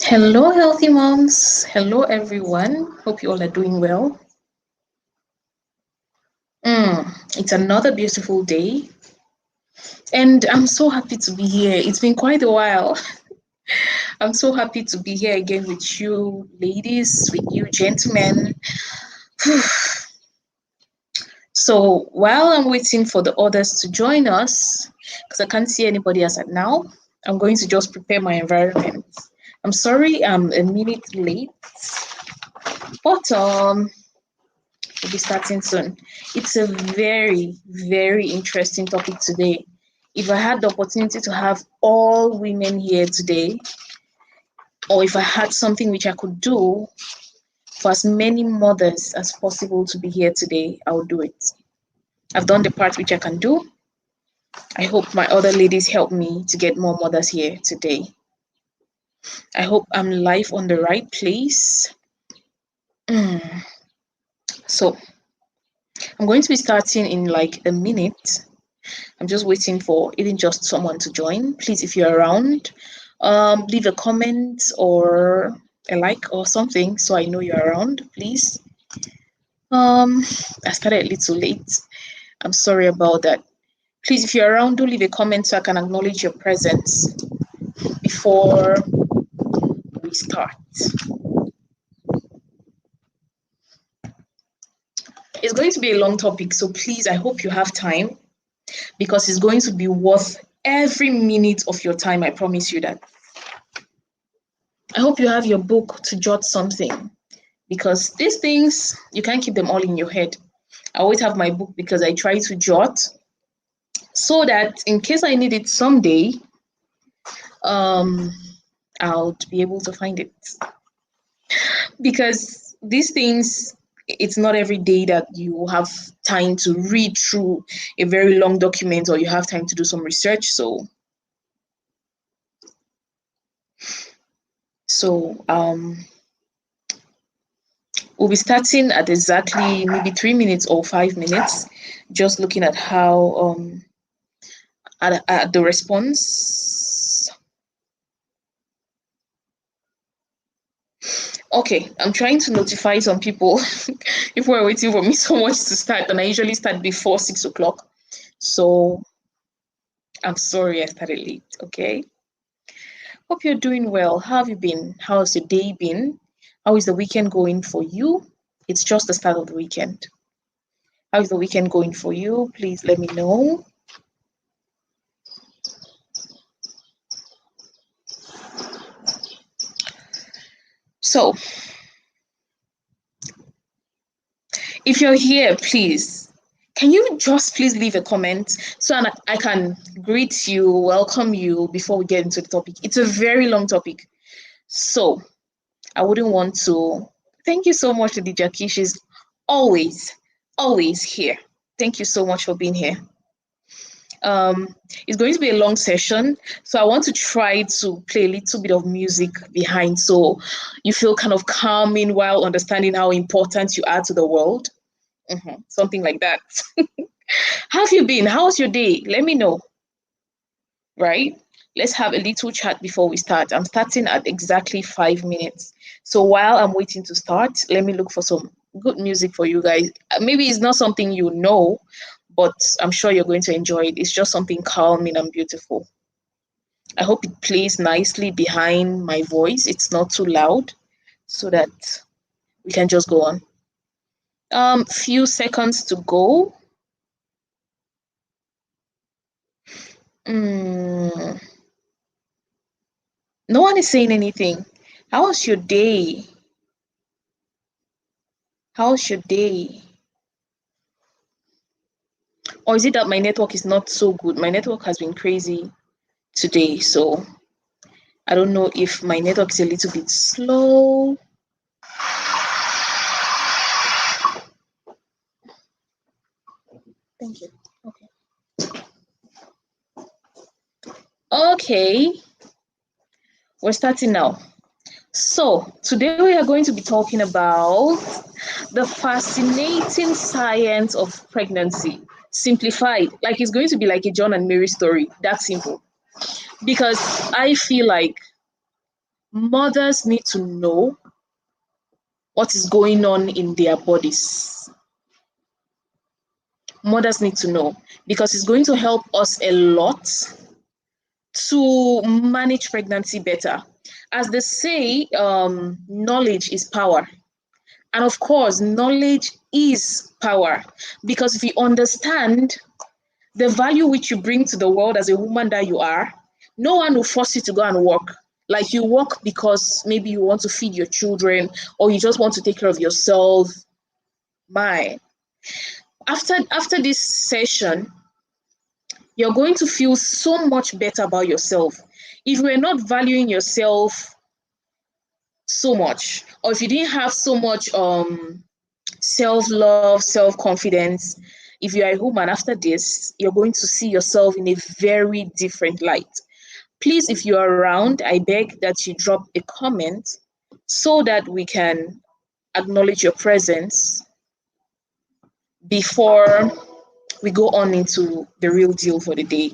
Hello, healthy moms. Hello, everyone. Hope you all are doing well. It's another beautiful day, and I'm so happy to be here. It's been quite a while. I'm so happy to be here again with you, ladies, with you, gentlemen. So, while I'm waiting for the others to join us, because I can't see anybody as at now, I'm going to just prepare my environment. I'm sorry I'm a minute late, but we'll be starting soon. It's a very, very interesting topic today. If I had the opportunity to have all women here today, or if I had something which I could do for as many mothers as possible to be here today, I would do it. I've done the part which I can do. I hope my other ladies help me to get more mothers here today. I hope I'm live on the right place. So, I'm going to be starting in like a minute. I'm just waiting for even just someone to join. Please, if you're around, leave a comment or a like or something so I know you're around, please. I started a little late. I'm sorry about that. Please, if you're around, do leave a comment so I can acknowledge your presence before we start. It's going to be a long topic, so please, I hope you have time because it's going to be worth every minute of your time. I promise you that. I hope you have your book to jot something because these things, you can't keep them all in your head. I always have my book because I try to jot so that in case I need it someday, I'll be able to find it. Because these things, it's not every day that you have time to read through a very long document or you have time to do some research. So we'll be starting at exactly maybe 3 minutes or 5 minutes, just looking at how at the response. Okay, I'm trying to notify some people if we're waiting for me so much to start, and I usually start before 6 o'clock. So I'm sorry I started late. Okay. Hope you're doing well. How have you been? How has your day been? How is the weekend going for you? It's just the start of the weekend. How is the weekend going for you? Please let me know. So, if you're here, please, can you just please leave a comment so I can greet you, welcome you before we get into the topic? It's a very long topic. So, I wouldn't want to. Thank you so much to the Jackie. She's always, always here. Thank you so much for being here. It's going to be a long session, so I want to try to play a little bit of music behind so you feel kind of calming while understanding how important you are to the world. Something like that. How have you been? How's your day? Let me know. Right? Let's have a little chat before we start. I'm starting at exactly 5 minutes. So while I'm waiting to start, let me look for some good music for you guys. Maybe it's not something you know, but I'm sure you're going to enjoy it. It's just something calming and beautiful. I hope it plays nicely behind my voice. It's not too loud so that we can just go on. Few seconds to go. No one is saying anything. How was your day? How's your day? Or is it that my network is not so good? My network has been crazy today, so I don't know if my network is a little bit slow. Thank you. Okay, we're starting now. So today we are going to be talking about the fascinating science of pregnancy, simplified. Like it's going to be like a John and Mary story. That's simple. Because I feel like Mothers need to know what is going on in their bodies. Mothers need to know, because it's going to help us a lot to manage pregnancy better. As they say, knowledge is power. And of course, knowledge is power, because if you understand the value which you bring to the world as a woman that you are, no one will force you to go and work. Like, you work because maybe you want to feed your children, or you just want to take care of yourself. After this session, you're going to feel so much better about yourself. If you are not valuing yourself so much, or if you didn't have so much self-love, self-confidence, if you are a woman after this, you're going to see yourself in a very different light. Please, if you're around, I beg that you drop a comment so that we can acknowledge your presence before we go on into the real deal for the day.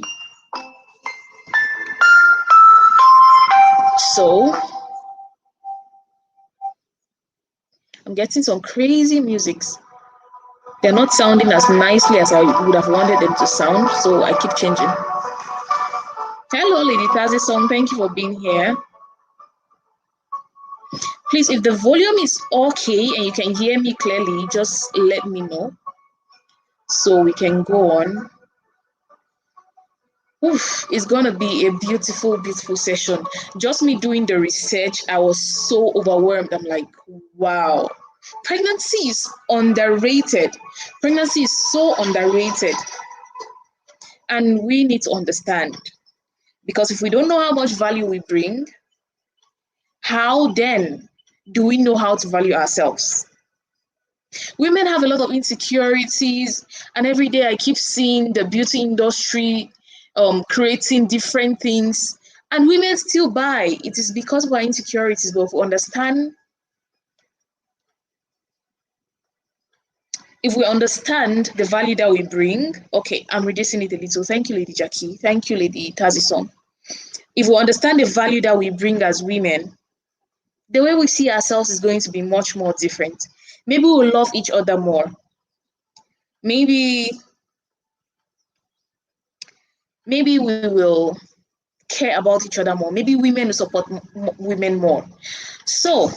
So, I'm getting some crazy musics. They're not sounding as nicely as I would have wanted them to sound, so I keep changing. Hello, Lady Tazi-song. Thank you for being here. Please, if the volume is okay and you can hear me clearly, just let me know so we can go on. Oof, it's gonna be a beautiful, beautiful session. Just me doing the research, I was so overwhelmed. I'm like, wow, pregnancy is underrated. Pregnancy is so underrated. And we need to understand, because if we don't know how much value we bring, how then do we know how to value ourselves? Women have a lot of insecurities, and every day I keep seeing the beauty industry creating different things, and women still buy. It is because of our insecurities, but if we understand the value that we bring, okay, I'm reducing it a little. Thank you, Lady Jackie. Thank you, Lady Tazi-song. If we understand the value that we bring as women, the way we see ourselves is going to be much more different. Maybe we'll love each other more. Maybe we will care about each other more. Maybe women will support women more. So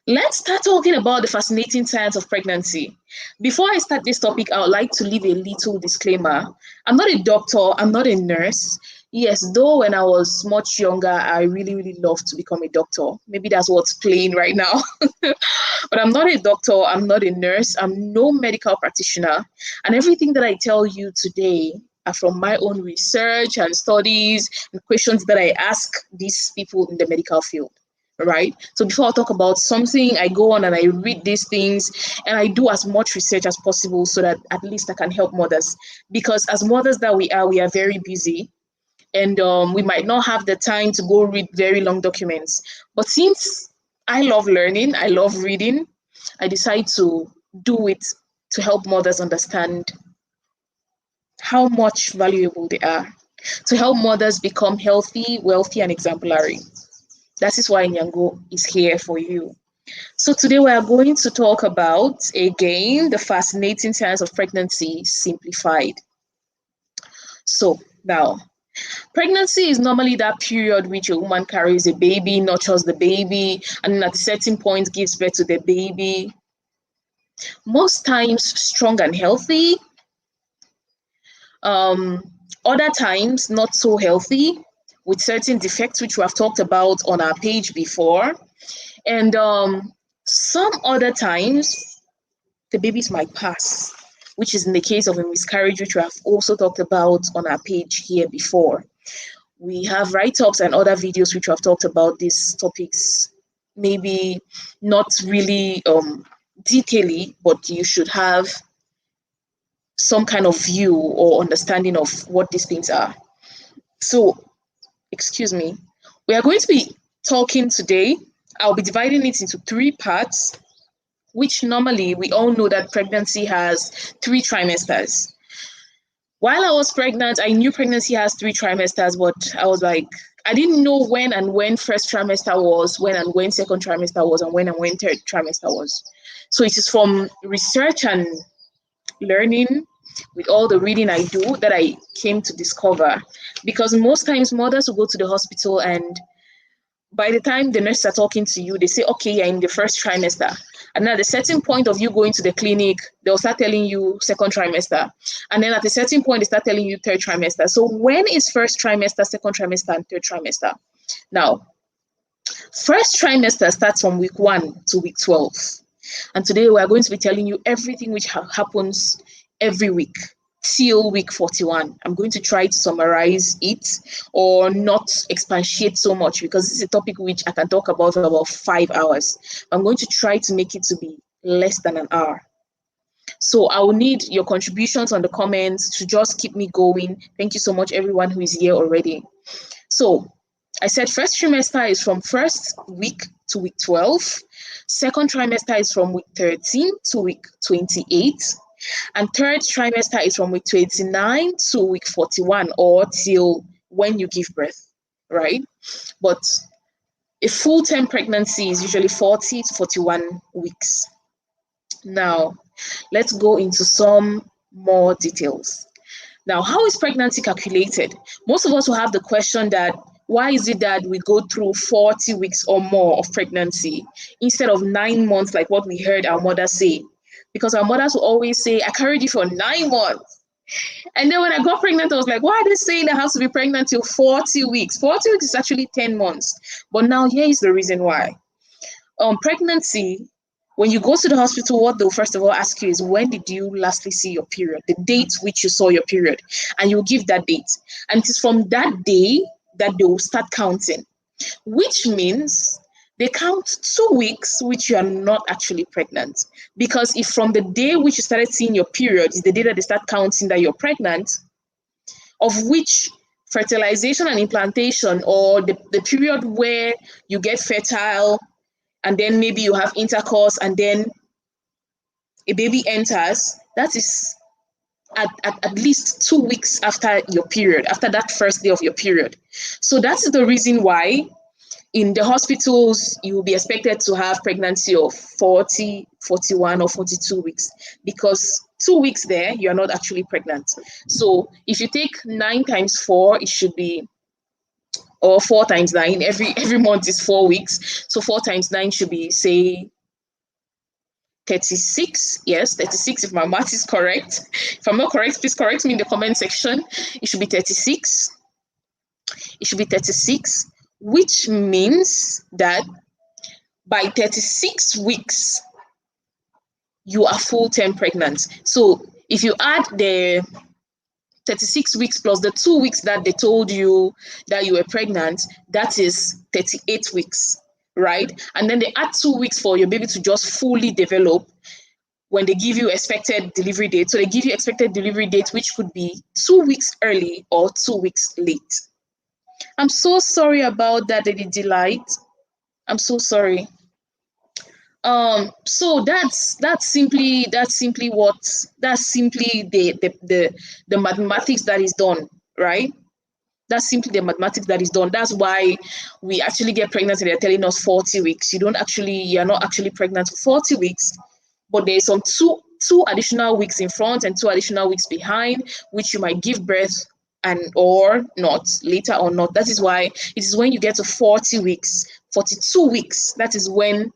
let's start talking about the fascinating science of pregnancy. Before I start this topic, I would like to leave a little disclaimer. I'm not a doctor, I'm not a nurse. Yes, though when I was much younger, I really, really loved to become a doctor. Maybe that's what's playing right now. But I'm not a doctor, I'm not a nurse, I'm no medical practitioner. And everything that I tell you today are from my own research and studies and questions that I ask these people in the medical field. Right? So before I talk about something, I go on and I read these things and I do as much research as possible so that at least I can help mothers. Because as mothers that we are very busy, and we might not have the time to go read very long documents. But since I love learning, I love reading, I decide to do it to help mothers understand how much valuable they are, to help mothers become healthy, wealthy, and exemplary. That is why Nyango is here for you. So today we are going to talk about, again, the fascinating science of pregnancy simplified. So now, pregnancy is normally that period which a woman carries a baby, nurtures the baby, and at a certain point gives birth to the baby. Most times strong and healthy, other times not so healthy, with certain defects which we have talked about on our page before. And some other times, the babies might pass, which is in the case of a miscarriage, which we have also talked about on our page here before. We have write-ups and other videos which we have talked about these topics, maybe not really detailedly, but you should have some kind of view or understanding of what these things are. So, excuse me, we are going to be talking today. I'll be dividing it into 3 parts, which normally we all know that pregnancy has 3 trimesters. While I was pregnant, I knew pregnancy has 3 trimesters, but I was like, I didn't know when first trimester was, when second trimester was, and when third trimester was. So it is from research and learning with all the reading I do that I came to discover. Because most times mothers will go to the hospital, and by the time the nurses are talking to you, they say, okay, you're in the first trimester. And at a certain point of you going to the clinic, they'll start telling you second trimester. And then at a certain point, they start telling you third trimester. So when is first trimester, second trimester, and third trimester? Now, first trimester starts from week 1 to week 12. And today we are going to be telling you everything which happens every week till week 41. I'm going to try to summarize it or not expatiate so much, because this is a topic which I can talk about for about 5 hours. I'm going to try to make it to be less than an hour. So I will need your contributions on the comments to just keep me going. Thank you so much, everyone who is here already. So I said first trimester is from first week to week 12. Second trimester is from week 13 to week 28. And third trimester is from week 29 to week 41, or till when you give birth, right? But a full-term pregnancy is usually 40 to 41 weeks. Now, let's go into some more details. Now, how is pregnancy calculated? Most of us will have the question that, why is it that we go through 40 weeks or more of pregnancy instead of 9 months like what we heard our mothers say? Because our mothers will always say, I carried you for 9 months. And then when I got pregnant, I was like, why are they saying I have to be pregnant till 40 weeks? 40 weeks is actually 10 months. But now here is the reason why. Pregnancy, when you go to the hospital, what they'll first of all ask you is, when did you lastly see your period? The date which you saw your period. And you'll give that date. And it is from that day that they will start counting, which means they count 2 weeks which you are not actually pregnant. Because if from the day which you started seeing your period is the day that they start counting that you're pregnant, of which fertilization and implantation, or the period where you get fertile and then maybe you have intercourse and then a baby enters, that is at least 2 weeks after your period, after that first day of your period. So that's the reason why in the hospitals, you will be expected to have pregnancy of 40, 41, or 42 weeks, because 2 weeks there, you are not actually pregnant. So if you take 9 times 4, it should be, or 4 times 9, every month is 4 weeks. So 4 times 9 should be, say, 36. Yes, 36 if my math is correct. If I'm not correct, please correct me in the comment section. It should be 36. It should be 36. Which means that by 36 weeks, you are full-term pregnant. So if you add the 36 weeks plus the 2 weeks that they told you that you were pregnant, that is 38 weeks, right? And then they add 2 weeks for your baby to just fully develop when they give you expected delivery date. So they give you expected delivery date, which could be 2 weeks early or 2 weeks late. I'm so sorry about that, Lady Delight. I'm so sorry. So that's simply the mathematics that is done, right? That's simply the mathematics that is done. That's why we actually get pregnant and they're telling us 40 weeks. You're not actually pregnant for 40 weeks, but there's some two additional weeks in front and 2 additional weeks behind, which you might give birth and or not later or not. That is why it is when you get to 40 weeks, 42 weeks, that is when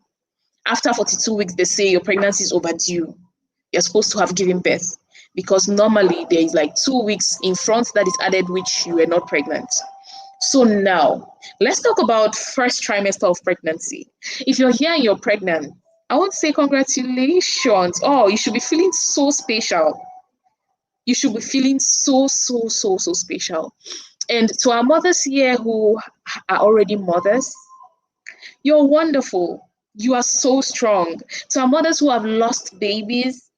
after 42 weeks they say your pregnancy is overdue. You're supposed to have given birth, because normally there is like 2 weeks in front that is added which you were not pregnant. So now let's talk about first trimester of pregnancy. If you're here and you're pregnant, I want to say congratulations. Oh, you should be feeling so special. You should be feeling so special. And to our mothers here who are already mothers, you're wonderful. You are so strong. To our mothers who have lost babies,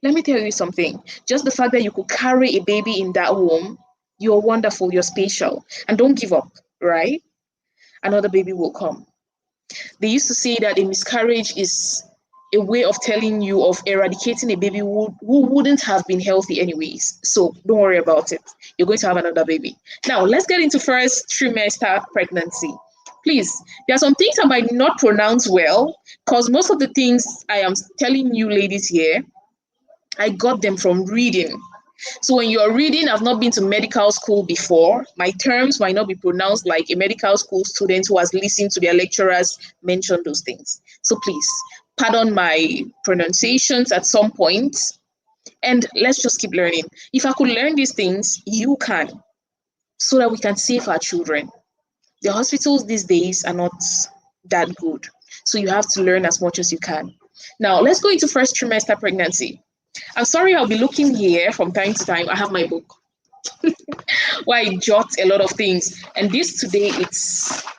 let me tell you something. Just the fact that you could carry a baby in that womb, you're wonderful, you're special. And don't give up, right? Another baby will come. They used to say that a miscarriage is a way of telling you of eradicating a baby who wouldn't have been healthy anyways. So don't worry about it. You're going to have another baby. Now, let's get into first trimester pregnancy. Please, there are some things I might not pronounce well because most of the things I am telling you ladies here, I got them from reading. So when you're reading, I've not been to medical school before. My terms might not be pronounced like a medical school student who has listened to their lecturers mention those things. So please, pardon my pronunciations at some point, and let's just keep learning. If I could learn these things, you can, so that we can save our children. The hospitals these days are not that good. So you have to learn as much as you can. Now, let's go into first trimester pregnancy. I'm sorry I'll be looking here from time to time. I have my book where I jot a lot of things. And this today,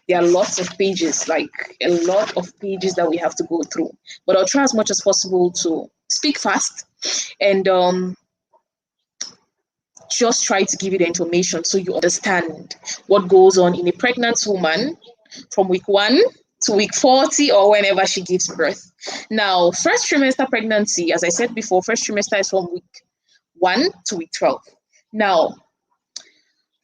there are lots of pages, like a lot of pages that we have to go through. But I'll try as much as possible to speak fast and just try to give you the information so you understand what goes on in a pregnant woman from week 1 to week 40 or whenever she gives birth. Now, first trimester pregnancy, as I said before, first trimester is from week 1 to week 12. Now,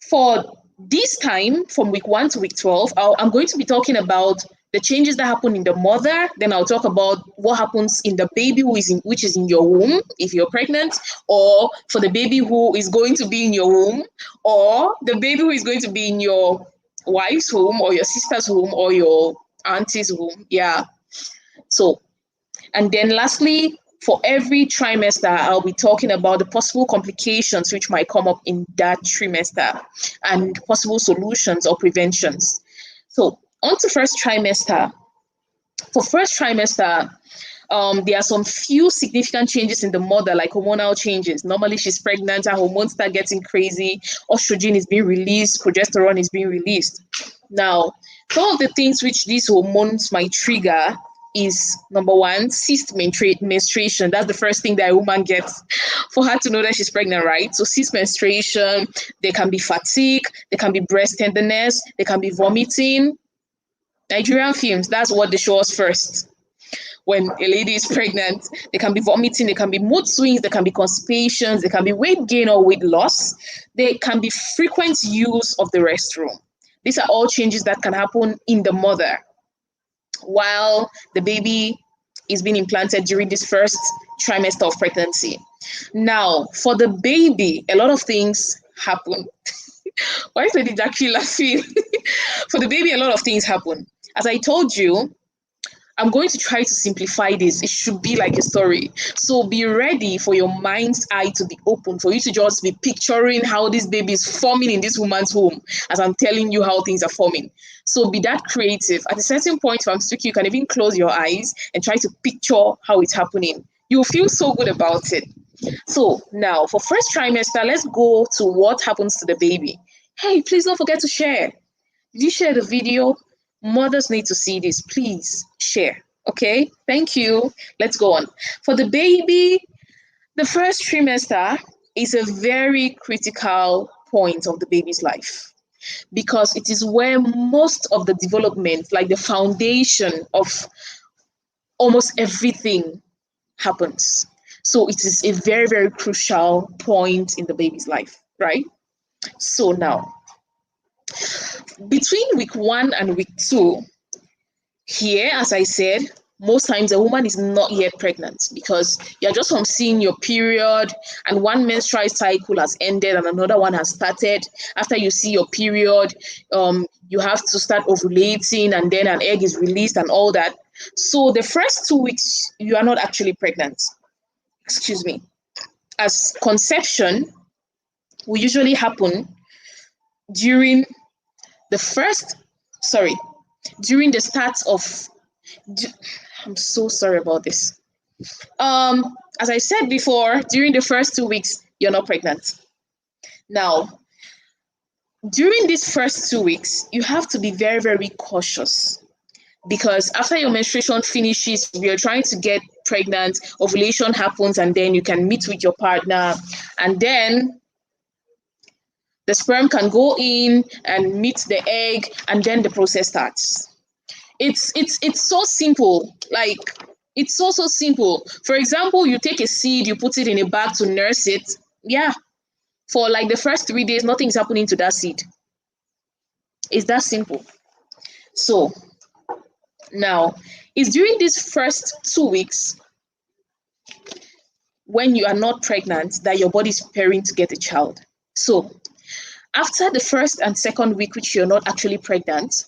for this time, from week 1 to week 12, I'm going to be talking about the changes that happen in the mother. Then I'll talk about what happens in the baby which is in your womb, if you're pregnant, or for the baby who is going to be in your womb, or the baby who is going to be in your wife's home, or your sister's home, or your auntie's home. Yeah. So, and then lastly, for every trimester, I'll be talking about the possible complications which might come up in that trimester and possible solutions or preventions. So, on to first trimester. For first trimester, there are some few significant changes in the mother, like hormonal changes. Normally, she's pregnant, her hormones start getting crazy, estrogen is being released, progesterone is being released. Now, some of the things which these hormones might trigger is, number one, ceased menstruation. That's the first thing that a woman gets for her to know that she's pregnant, right? So ceased menstruation, there can be fatigue, there can be breast tenderness, there can be vomiting. Nigerian films, that's what they show us first. When a lady is pregnant, there can be vomiting, there can be mood swings, there can be constipations, there can be weight gain or weight loss. There can be frequent use of the restroom. These are all changes that can happen in the mother while the baby is being implanted during this first trimester of pregnancy. Now, for the baby, a lot of things happen. Why is Lady Jackie laughing? For the baby, a lot of things happen. As I told you, I'm going to try to simplify this. It should be like a story. So be ready for your mind's eye to be open, for you to just be picturing how this baby is forming in this woman's womb, as I'm telling you how things are forming. So be that creative. At a certain point, if I'm speaking, you can even close your eyes and try to picture how it's happening. You'll feel so good about it. So now, for first trimester, let's go to what happens to the baby. Hey, please don't forget to share. Did you share the video? Mothers need to see this. Please share. Okay, thank you. Let's go on. For the baby, the first trimester is a very critical point of the baby's life because it is where most of the development, like the foundation of almost everything, happens. So it is a very, very crucial point in the baby's life, right? So now, between week 1 and week 2, here, as I said, most times a woman is not yet pregnant because you're just from seeing your period and one menstrual cycle has ended and another one has started. After you see your period, you have to start ovulating and then an egg is released and all that. So the first 2 weeks, you are not actually pregnant. Excuse me. As conception will usually happen during the start of, I'm so sorry about this. As I said before, during the first 2 weeks, you're not pregnant. Now, during these first 2 weeks, you have to be very, very cautious because after your menstruation finishes, you're trying to get pregnant, ovulation happens, and then you can meet with your partner, and then the sperm can go in and meet the egg, and then the process starts. It's so simple. Like, It's so, so simple. For example, you take a seed, you put it in a bag to nurse it. Yeah, for like the first 3 days, nothing's happening to that seed. It's that simple. So now, it's during these first 2 weeks when you are not pregnant that your body is preparing to get a child. So after the first and second week, which you're not actually pregnant,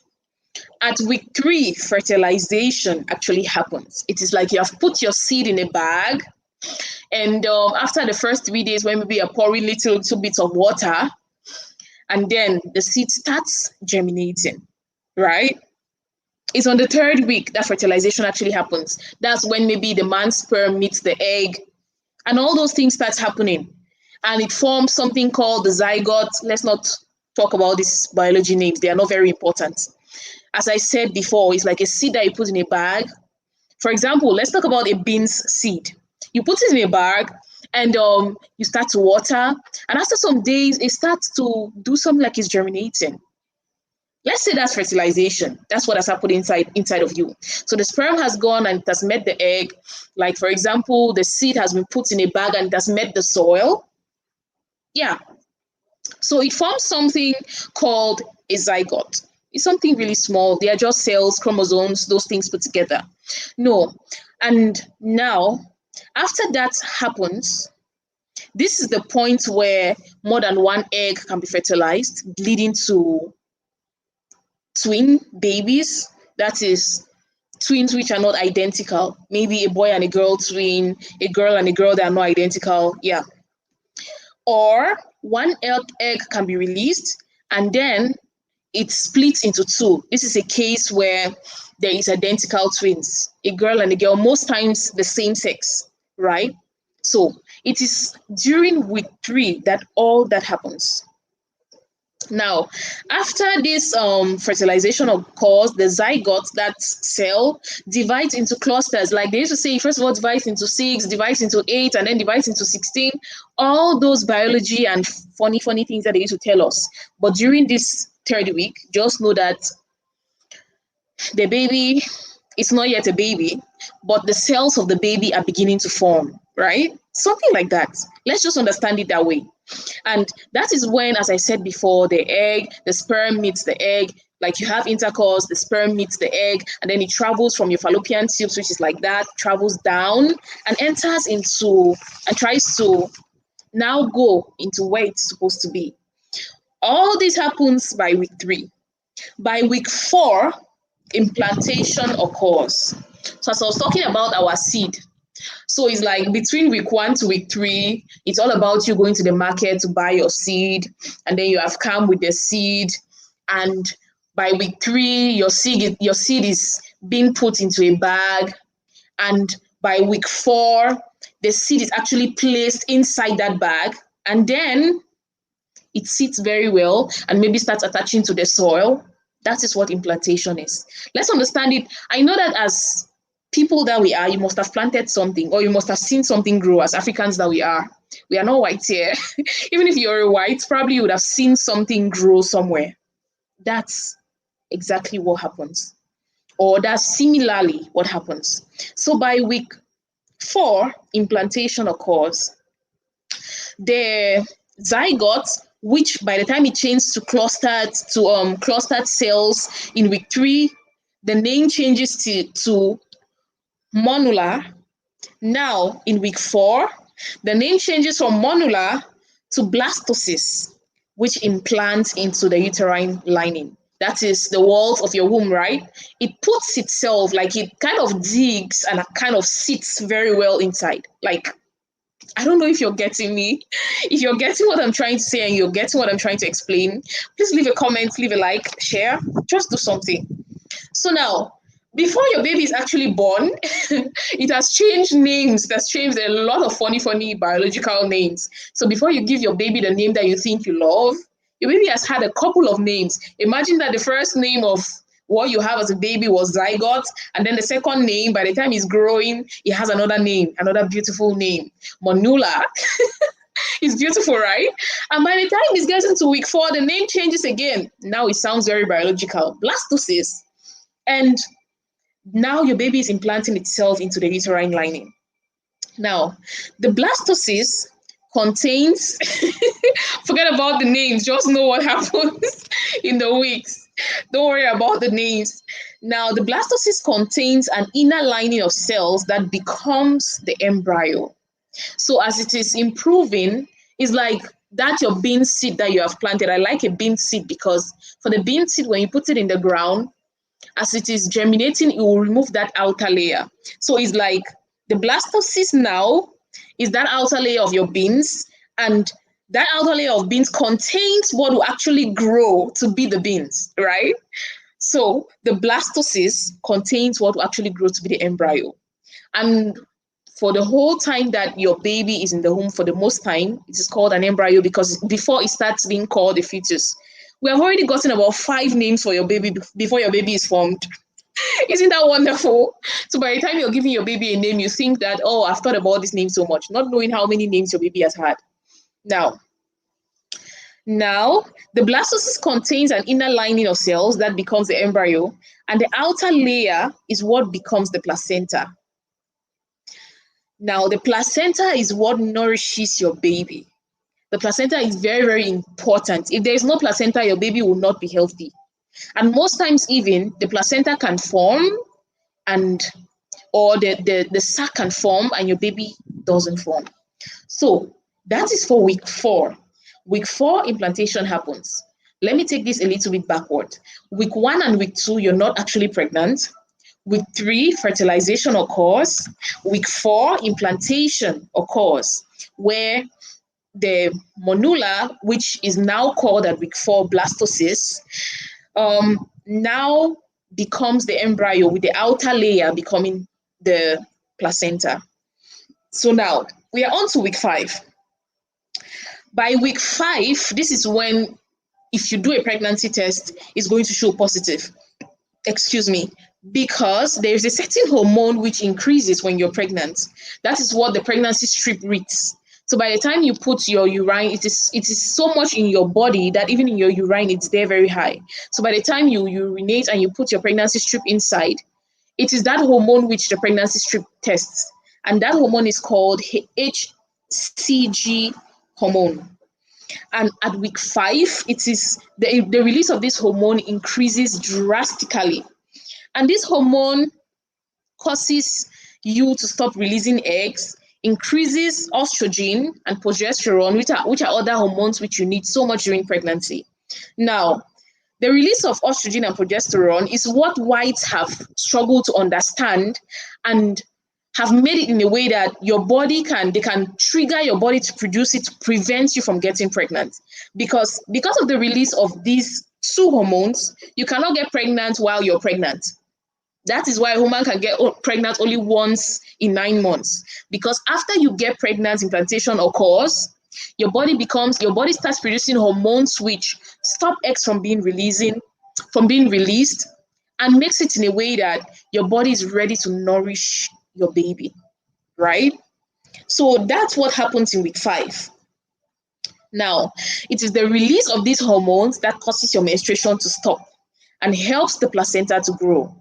at week 3, fertilization actually happens. It is like you have put your seed in a bag, and after the first 3 days, when maybe you're pouring little bits of water, and then the seed starts germinating, right? It's on the 3rd week that fertilization actually happens. That's when maybe the man's sperm meets the egg, and all those things start happening. And it forms something called the zygote. Let's not talk about these biology names. They are not very important. As I said before, it's like a seed that you put in a bag. For example, let's talk about a beans seed. You put it in a bag, and you start to water. And after some days, it starts to do something like it's germinating. Let's say that's fertilization. That's what has happened inside of you. So the sperm has gone and it has met the egg. Like, for example, the seed has been put in a bag and it has met the soil. Yeah. So it forms something called a zygote. It's something really small. They are just cells, chromosomes, those things put together. No. And now, after that happens, this is the point where more than one egg can be fertilized, leading to twin babies. That is, twins which are not identical. Maybe a boy and a girl twin, a girl and a girl that are not identical. Yeah. Or one egg can be released and then it splits into 2. This is a case where there is identical twins, a girl and a girl, most times the same sex, right? So it is during week 3 that all that happens. Now, after this fertilization occurs, the zygote, that cell, divides into clusters. Like they used to say, first of all, divides into 6, divides into 8, and then divides into 16. All those biology and funny things that they used to tell us. But during this 3rd week, just know that the baby is not yet a baby, but the cells of the baby are beginning to form, right? Something like that. Let's just understand it that way. And that is when, as I said before, the sperm meets the egg. Like you have intercourse, the sperm meets the egg, and then it travels from your fallopian tubes, which is like that, travels down and enters into and tries to now go into where it's supposed to be. All this happens by week 3. By week 4, implantation occurs. So as I was talking about our seed, so it's like between week 1 to week 3, it's all about you going to the market to buy your seed, and then you have come with the seed, and by week 3, your seed is being put into a bag, and by week 4, the seed is actually placed inside that bag, and then it sits very well and maybe starts attaching to the soil. That is what implantation is. Let's understand it. I know that as people that we are, you must have planted something or you must have seen something grow. As Africans that we are not white here. Even if you're a white, probably you would have seen something grow somewhere. That's exactly what happens. Or that's similarly what happens. So by week 4, implantation occurs. The zygote, which by the time it changes to clustered cells in week 3, the name changes to monula. Now in week 4, the name changes from monula to blastocyst, which implants into the uterine lining. That is the walls of your womb, right? It puts itself, like it kind of digs and kind of sits very well inside. Like, I don't know if you're getting me. If you're getting what I'm trying to say and you're getting what I'm trying to explain, please leave a comment, leave a like, share, just do something. So now, before your baby is actually born, it has changed names. It has changed a lot of funny biological names. So before you give your baby the name that you think you love, your baby has had a couple of names. Imagine that the first name of what you have as a baby was zygote, and then the second name, by the time he's growing, he has another name, another beautiful name, monula. It's beautiful, right? And by the time he's getting to week 4, the name changes again. Now it sounds very biological, blastocyst. And Now your baby is implanting itself into the uterine lining. Now, the blastocyst contains, forget about the names, just know what happens in the weeks. Don't worry about the names. Now, the blastocyst contains an inner lining of cells that becomes the embryo. So as it is improving, it's like that your bean seed that you have planted. I like a bean seed because for the bean seed, when you put it in the ground, as it is germinating, it will remove that outer layer. So it's like the blastocyst now is that outer layer of your beans, and that outer layer of beans contains what will actually grow to be the beans, right? So the blastocyst contains what will actually grow to be the embryo. And for the whole time that your baby is in the womb, for the most time, it is called an embryo because before it starts being called a fetus. We have already gotten about 5 names for your baby before your baby is formed. Isn't that wonderful? So by the time you're giving your baby a name, you think that, oh, I've thought about this name so much, not knowing how many names your baby has had. Now, the blastocyst contains an inner lining of cells that becomes the embryo, and the outer layer is what becomes the placenta. Now, the placenta is what nourishes your baby. The placenta is very, very important. If there is no placenta, your baby will not be healthy. And most times even, the placenta can form and or the sac can form and your baby doesn't form. So that is for week 4. Week 4, implantation happens. Let me take this a little bit backward. Week 1 and week 2, you're not actually pregnant. Week 3, fertilization occurs. Week 4, implantation occurs, where the monula, which is now called at week 4 blastocyst, now becomes the embryo with the outer layer becoming the placenta. So now we are on to week 5. By week 5, this is when, if you do a pregnancy test, it's going to show positive. Excuse me, because there is a certain hormone which increases when you're pregnant. That is what the pregnancy strip reads. So by the time you put your urine, it is so much in your body that even in your urine, it's there very high. So by the time you urinate and you put your pregnancy strip inside, it is that hormone which the pregnancy strip tests. And that hormone is called HCG hormone. And at week 5, it is the release of this hormone increases drastically. And this hormone causes you to stop releasing eggs, increases estrogen and progesterone, which are other hormones which you need so much during pregnancy. Now, the release of estrogen and progesterone is what whites have struggled to understand and have made it in a way that your body can trigger your body to produce it to prevent you from getting pregnant. Because of the release of these 2 hormones, you cannot get pregnant while you're pregnant. That is why a woman can get pregnant only once in 9 months. Because after you get pregnant, implantation occurs, your body starts producing hormones which stop eggs from being released and makes it in a way that your body is ready to nourish your baby, right? So that's what happens in week 5. Now, it is the release of these hormones that causes your menstruation to stop and helps the placenta to grow.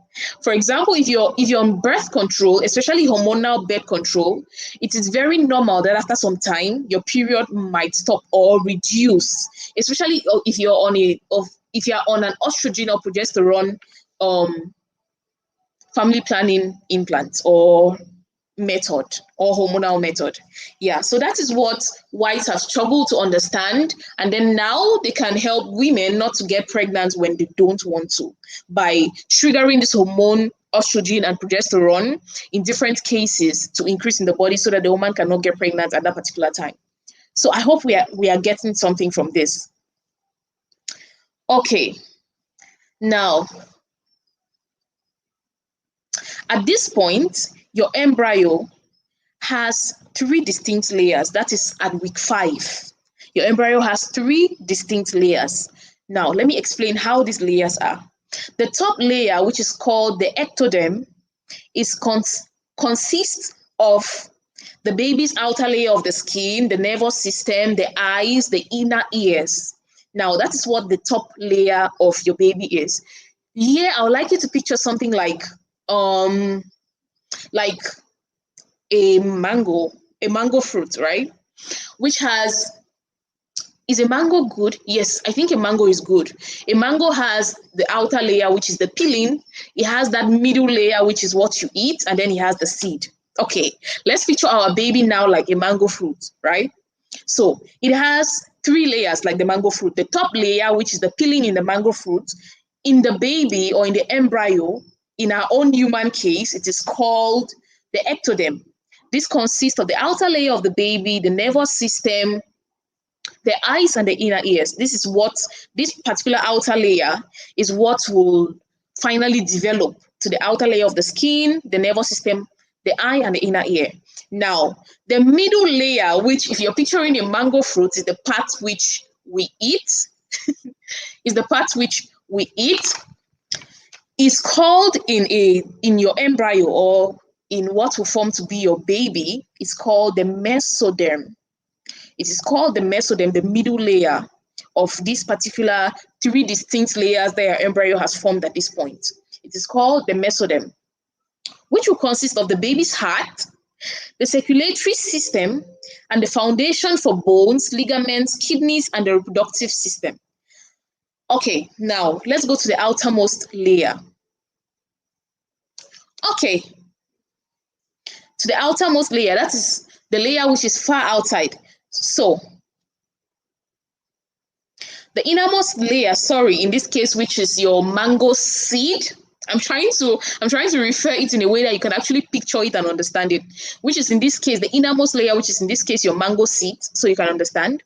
For example, if you're on birth control, especially hormonal birth control, it is very normal that after some time your period might stop or reduce, especially if you're on an estrogen or progesterone family planning implant or method or hormonal method. Yeah, so that is what whites have struggled to understand, and then now they can help women not to get pregnant when they don't want to by triggering this hormone estrogen and progesterone in different cases to increase in the body so that the woman cannot get pregnant at that particular time. So I hope we are getting something from this. Okay, now at this point, your embryo has 3 distinct layers. That is at week 5. Your embryo has 3 distinct layers. Now, let me explain how these layers are. The top layer, which is called the ectoderm, consists of the baby's outer layer of the skin, the nervous system, the eyes, the inner ears. Now, that is what the top layer of your baby is. Here, I would like you to picture something like um like a mango fruit, right? Which has is a mango good? Yes, I think a mango is good. A mango has the outer layer, which is the peeling. It has that middle layer, which is what you eat, and then it has the seed. Okay, let's picture our baby now like a mango fruit, right? So it has three layers like the mango fruit. The top layer, which is the peeling in the mango fruit, in the baby or in the embryo, in our own human case, it is called the ectoderm. This consists of the outer layer of the baby, the nervous system, the eyes and the inner ears. This particular outer layer is what will finally develop to the outer layer of the skin, the nervous system, the eye, and the inner ear. Now, the middle layer, which if you're picturing a mango fruit, is the part which we eat, is the part which we eat, is called in your embryo or in what will form to be your baby, is called the mesoderm. It is called the mesoderm, the middle layer of these particular three distinct layers that your embryo has formed at this point. It is called the mesoderm, which will consist of the baby's heart, the circulatory system, and the foundation for bones, ligaments, kidneys, and the reproductive system. Okay, now let's go to the outermost layer. Okay, to the outermost layer, that is the layer which is far outside. So the innermost layer, sorry, in this case, which is your mango seed. I'm trying to refer it in a way that you can actually picture it and understand it, which is in this case the innermost layer, which is in this case your mango seed, so you can understand,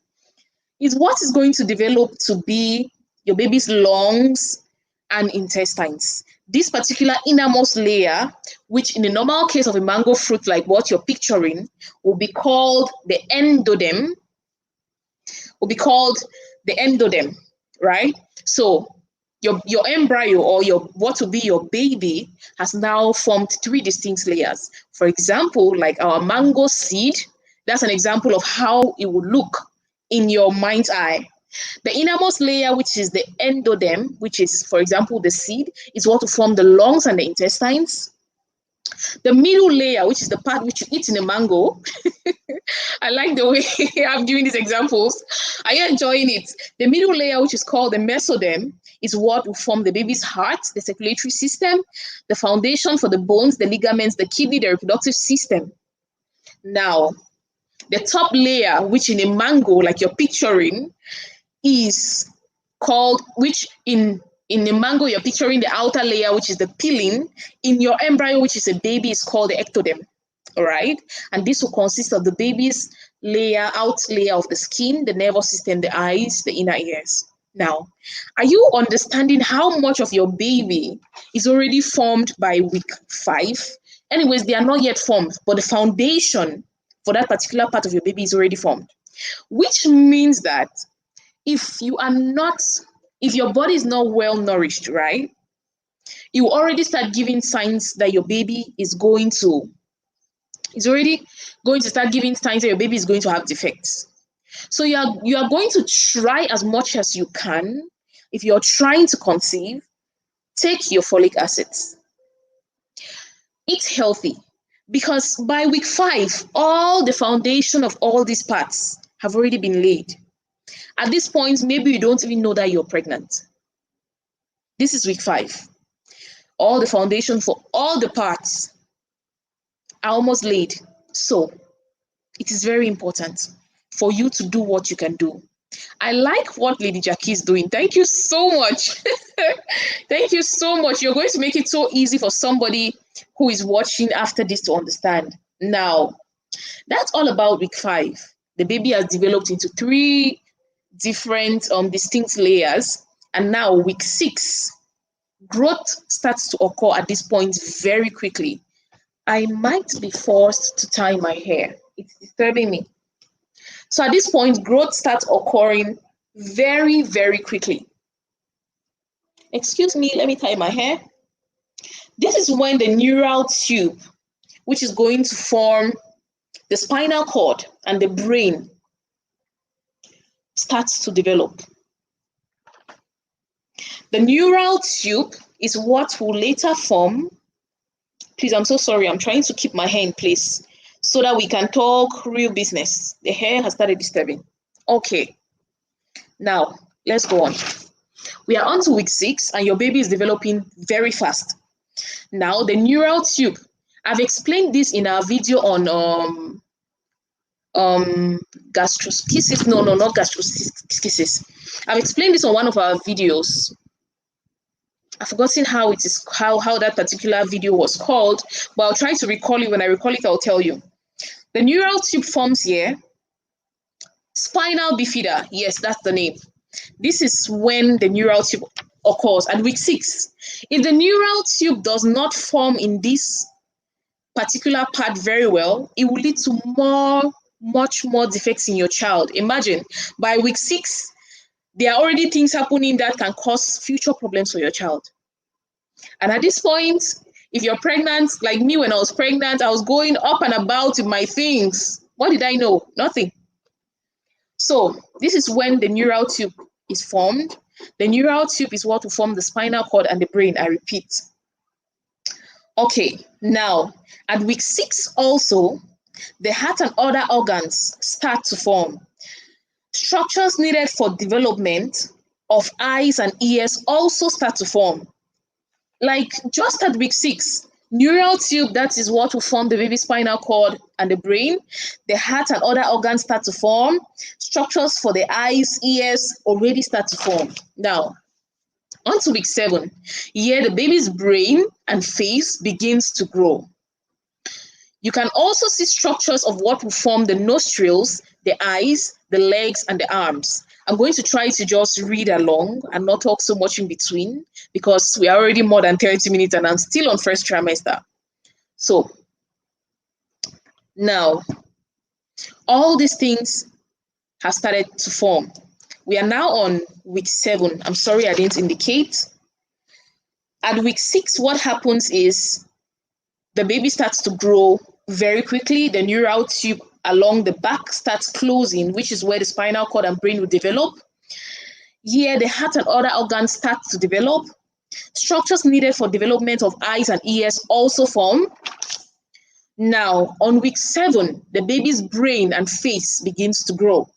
is what is going to develop to be your baby's lungs and intestines. This particular innermost layer, which in the normal case of a mango fruit like what you're picturing, will be called the endoderm, right? So your embryo or your what will be your baby has now formed three distinct layers. For example, like our mango seed, that's an example of how it would look in your mind's eye. The innermost layer, which is the endoderm, which is, for example, the seed, is what will form the lungs and the intestines. The middle layer, which is the part which you eat in a mango. I like the way I'm doing these examples. Are you enjoying it? The middle layer, which is called the mesoderm, is what will form the baby's heart, the circulatory system, the foundation for the bones, the ligaments, the kidney, the reproductive system. Now, the top layer, which in a mango, like you're picturing, is called, which in the mango, you're picturing the outer layer, which is the peeling. In your embryo, which is a baby, is called the ectoderm. All right. And this will consist of the baby's out layer of the skin, the nervous system, the eyes, the inner ears. Now, are you understanding how much of your baby is already formed by week 5? Anyways, they are not yet formed, but the foundation for that particular part of your baby is already formed, which means that if your body is not well nourished, right, you already start giving signs that your baby is already going to start giving signs that your baby is going to have defects. So you are going to try as much as you can. If you're trying to conceive, take your folic acids. Eat healthy, because by week 5, all the foundation of all these parts have already been laid. At this point, maybe you don't even know that you're pregnant. This is week 5. All the foundation for all the parts are almost laid. So it is very important for you to do what you can do. I like what Lady Jackie is doing. Thank you so much. Thank you so much. You're going to make it so easy for somebody who is watching after this to understand. Now, that's all about week 5. The baby has developed into 3 different distinct layers. And now week 6, growth starts to occur at this point very quickly. I might be forced to tie my hair. It's disturbing me. So at this point, growth starts occurring very, very quickly. Excuse me, let me tie my hair. This is when the neural tube, which is going to form the spinal cord and the brain, starts to develop. The neural tube is what will later form Please, I'm so sorry. I'm trying to keep my hair in place so that we can talk real business. The hair has started disturbing. Okay, now let's go on. We are on to week 6 and your baby is developing very fast. Now, the neural tube. I've explained this in our video on gastroschisis. No, not gastroschisis. I've explained this on one of our videos. I've forgotten how that particular video was called, but I'll try to recall it. When I recall it, I'll tell you. The neural tube forms here. Spinal bifida. Yes, that's the name. This is when the neural tube occurs at week 6. If the neural tube does not form in this particular part very well, it will lead to much more defects in your child. Imagine, by week 6, there are already things happening that can cause future problems for your child. And at this point, if you're pregnant, like me when I was pregnant, I was going up and about with my things. What did I know? Nothing. So this is when the neural tube is formed. The neural tube is what will form the spinal cord and the brain, I repeat. Okay, now at week 6 also, the heart and other organs start to form. Structures needed for development of eyes and ears also start to form. Like just at week 6, neural tube, that is what will form the baby's spinal cord and the brain. The heart and other organs start to form. Structures for the eyes, ears already start to form. Now, on to week 7, here the baby's brain and face begins to grow. You can also see structures of what will form the nostrils, the eyes, the legs, and the arms. I'm going to try to just read along and not talk so much in between because we are already more than 30 minutes and I'm still on first trimester. So now, all these things have started to form. We are now on week 7. I'm sorry I didn't indicate. At week 6, what happens is the baby starts to grow very quickly. The neural tube along the back starts closing, which is where the spinal cord and brain will develop. Here, the heart and other organs start to develop. Structures needed for development of eyes and ears also form. Now, on week 7, the baby's brain and face begins to grow.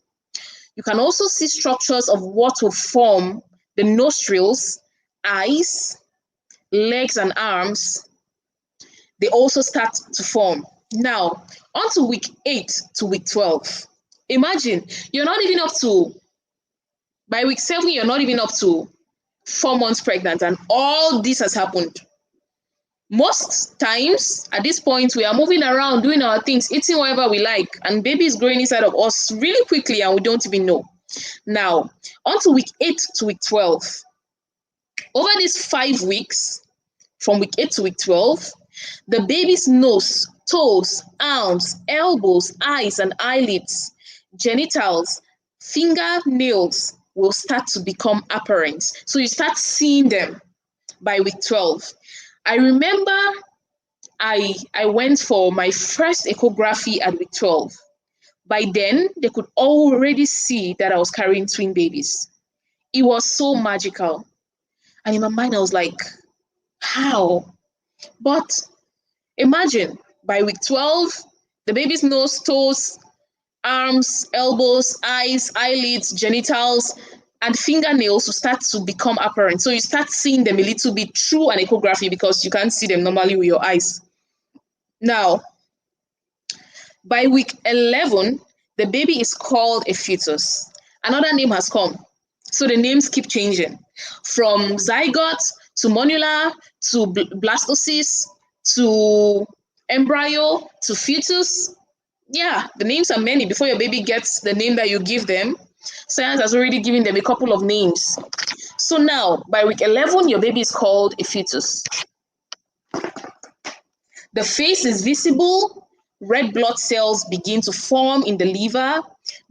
You can also see structures of what will form the nostrils, eyes, legs, and arms. They also start to form. Now, on to week 8 to week 12. Imagine, you're not even up to, by week 7, you're not even up to 4 months pregnant, and all this has happened. Most times, at this point, we are moving around, doing our things, eating whatever we like, and baby is growing inside of us really quickly, and we don't even know. Now, on to week 8 to week 12. Over these 5 weeks, from week 8 to week 12, the baby's nose, toes, arms, elbows, eyes, and eyelids, genitals, fingernails will start to become apparent. So you start seeing them by week 12. I remember I went for my first echography at week 12. By then, they could already see that I was carrying twin babies. It was so magical. And in my mind, I was like, how? But imagine, by week 12, the baby's nose, toes, arms, elbows, eyes, eyelids, genitals, and fingernails will start to become apparent. So you start seeing them a little bit through an echography because you can't see them normally with your eyes. Now, by week 11, the baby is called a fetus. Another name has come. So the names keep changing. From zygote to monula to blastocyst to embryo to fetus. Yeah, the names are many. Before your baby gets the name that you give them, science has already given them a couple of names. So now, by week 11, your baby is called a fetus. The face is visible. Red blood cells begin to form in the liver.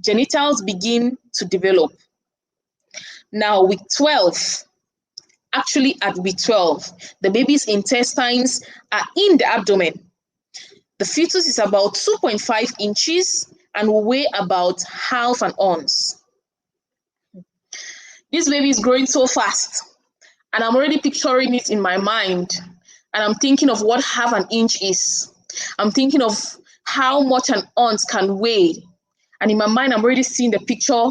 Genitals begin to develop. Now, week 12, actually at week 12, the baby's intestines are in the abdomen. The fetus is about 2.5 inches and will weigh about half an ounce. This baby is growing so fast, and I'm already picturing it in my mind. and I'm thinking of what half an inch is. I'm thinking of how much an ounce can weigh. And in my mind, I'm already seeing the picture.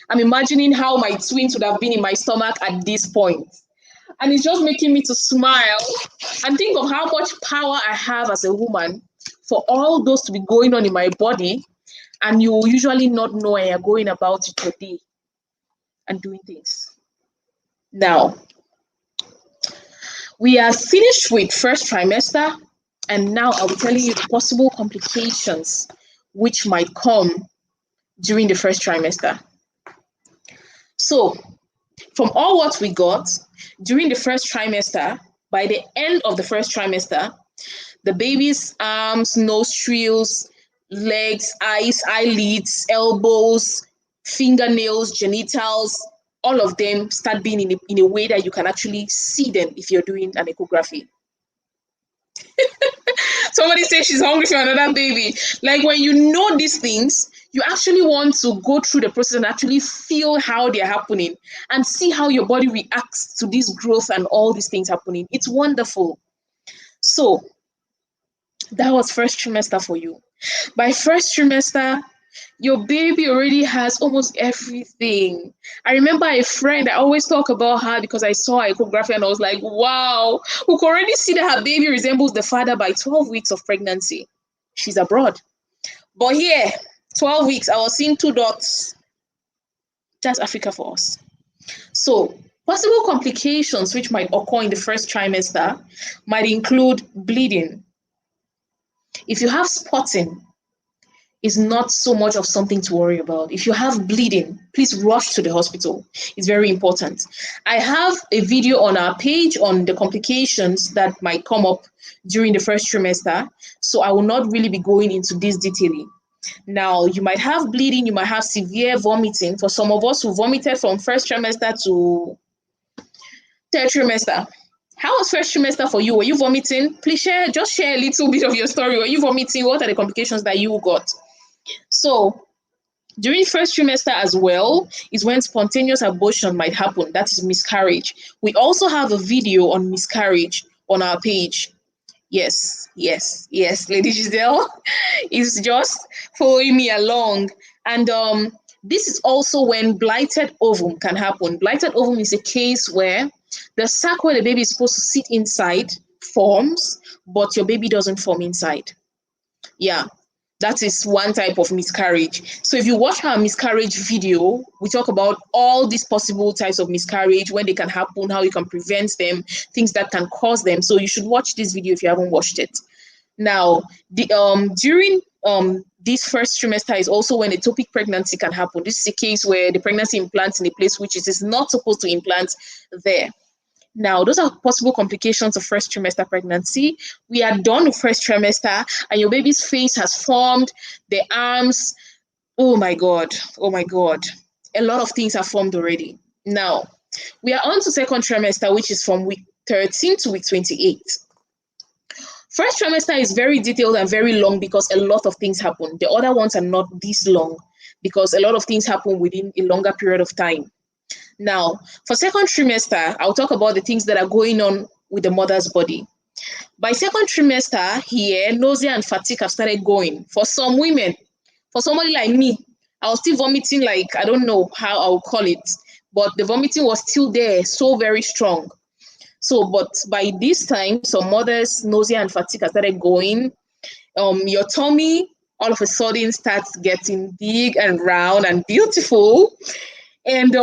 I'm imagining how my twins would have been in my stomach at this point. And it's just making me to smile and think of how much power I have as a woman for all those to be going on in my body. And you will usually not know when you're going about it your day and doing things. Now, we are finished with first trimester. And now I'll be telling you the possible complications which might come during the first trimester. So, from all what we got during the first trimester, by the end of the first trimester, the baby's arms, nostrils, legs, eyes, eyelids, elbows, fingernails, genitals, all of them start being in a way that you can actually see them if you're doing an echography. Somebody says she's hungry for another baby. Like when you know these things, you actually want to go through the process and actually feel how they're happening and see how your body reacts to this growth and all these things happening. It's wonderful. So that was first trimester for you. By first trimester, your baby already has almost everything. I remember a friend, I always talk about her because I saw her echography and I was like, wow, we can already see that her baby resembles the father by 12 weeks of pregnancy. She's abroad. But here, 12 weeks, I was seeing 2 dots. That's Africa for us. So possible complications which might occur in the first trimester might include bleeding. If you have spotting, is not so much of something to worry about. If you have bleeding, please rush to the hospital. It's very important. I have a video on our page on the complications that might come up during the first trimester, so I will not really be going into this detailing. Now, you might have bleeding, you might have severe vomiting. For some of us who vomited from first trimester to third trimester, how was first trimester for you? Were you vomiting? Please share a little bit of your story. Were you vomiting? What are the complications that you got? So during first trimester as well is when spontaneous abortion might happen. That is miscarriage. We also have a video on miscarriage on our page. Yes, Lady Giselle is just following me along. And this is also when blighted ovum can happen. Blighted ovum is a case where the sac where the baby is supposed to sit inside forms, but your baby doesn't form inside. Yeah. That is one type of miscarriage. So if you watch our miscarriage video, we talk about all these possible types of miscarriage, when they can happen, how you can prevent them, things that can cause them. So you should watch this video if you haven't watched it. Now, during this first trimester is also when ectopic pregnancy can happen. This is a case where the pregnancy implants in a place which it is not supposed to implant there. Now, those are possible complications of first trimester pregnancy. We are done with first trimester and your baby's face has formed, the arms. Oh my God. A lot of things are formed already. Now, we are on to second trimester, which is from week 13 to week 28. First trimester is very detailed and very long because a lot of things happen. The other ones are not this long because a lot of things happen within a longer period of time. Now, for second trimester, I'll talk about the things that are going on with the mother's body. By second trimester here, nausea and fatigue have started going. For some women, for somebody like me, I was still vomiting like, I don't know how I'll call it, but the vomiting was still there, so very strong. So, but by this time, some mothers, nausea and fatigue have started going. Your tummy all of a sudden starts getting big and round and beautiful. And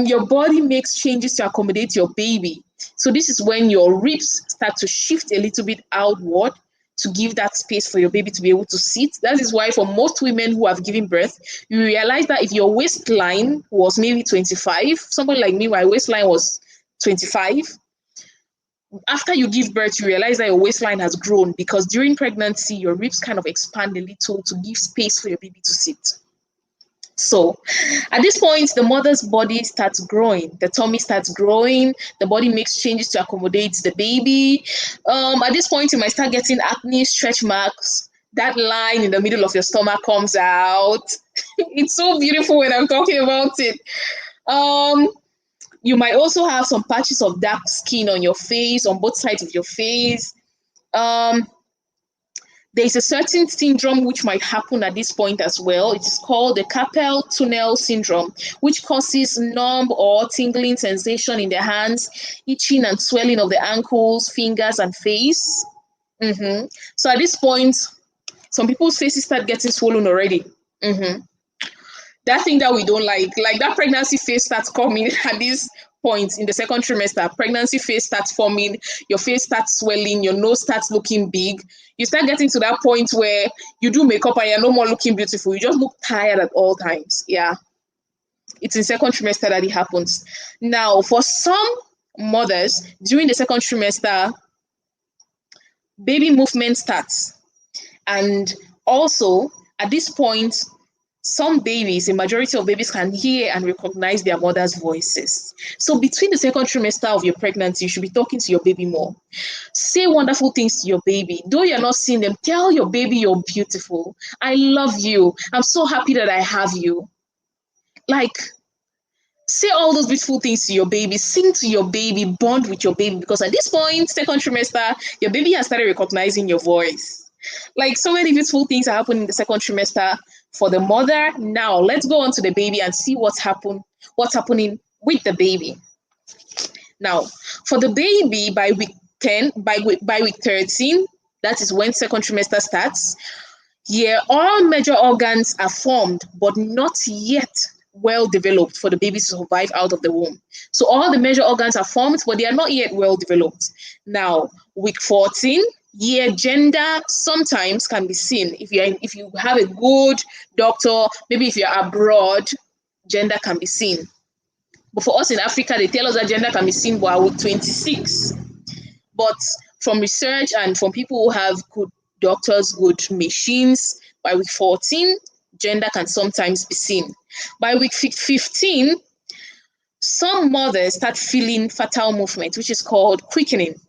your body makes changes to accommodate your baby. So this is when your ribs start to shift a little bit outward to give that space for your baby to be able to sit. That is why for most women who have given birth, you realize that if your waistline was maybe 25, somebody like me, my waistline was 25. After you give birth, you realize that your waistline has grown because during pregnancy, your ribs kind of expand a little to give space for your baby to sit. So at this point, the mother's body starts growing, the tummy starts growing, the body makes changes to accommodate the baby. At this point, you might start getting acne, stretch marks. That line in the middle of your stomach comes out. It's so beautiful when I'm talking about it. You might also have some patches of dark skin on your face, on both sides of your face. Um, there's a certain syndrome which might happen at this point as well. It is called the carpal tunnel syndrome, which causes numb or tingling sensation in the hands, itching and swelling of the ankles, fingers, and face. So at this point, some people's faces start getting swollen already. That thing that we don't like that pregnancy phase starts coming at this point in the second trimester. Pregnancy phase starts forming, your face starts swelling, your nose starts looking big. You start getting to that point where you do makeup and you're no more looking beautiful. You just look tired at all times. Yeah. It's in second trimester that it happens. Now, for some mothers, during the second trimester, baby movement starts. And also, at this point, some babies, a majority of babies can hear and recognize their mother's voices. So between the second trimester of your pregnancy, you should be talking to your baby more. Say wonderful things to your baby. Though you're not seeing them, tell your baby you're beautiful. I love you. I'm so happy that I have you. Like, say all those beautiful things to your baby. Sing to your baby. Bond with your baby. Because at this point, second trimester, your baby has started recognizing your voice. Like, so many beautiful things are happening in the second trimester for the mother. Now let's go on to the baby and see what's happening with the baby. Now, for the baby, by week 10, by week 13, that is when second trimester starts. Yeah, all major organs are formed, but not yet well developed for the baby to survive out of the womb. So all the major organs are formed, but they are not yet well developed. Now, week 14, gender sometimes can be seen. If you have a good doctor, maybe if you're abroad, gender can be seen. But for us in Africa, they tell us that gender can be seen by week 26. But from research and from people who have good doctors, good machines, by week 14, gender can sometimes be seen. By week 15, some mothers start feeling fertile movement, which is called quickening.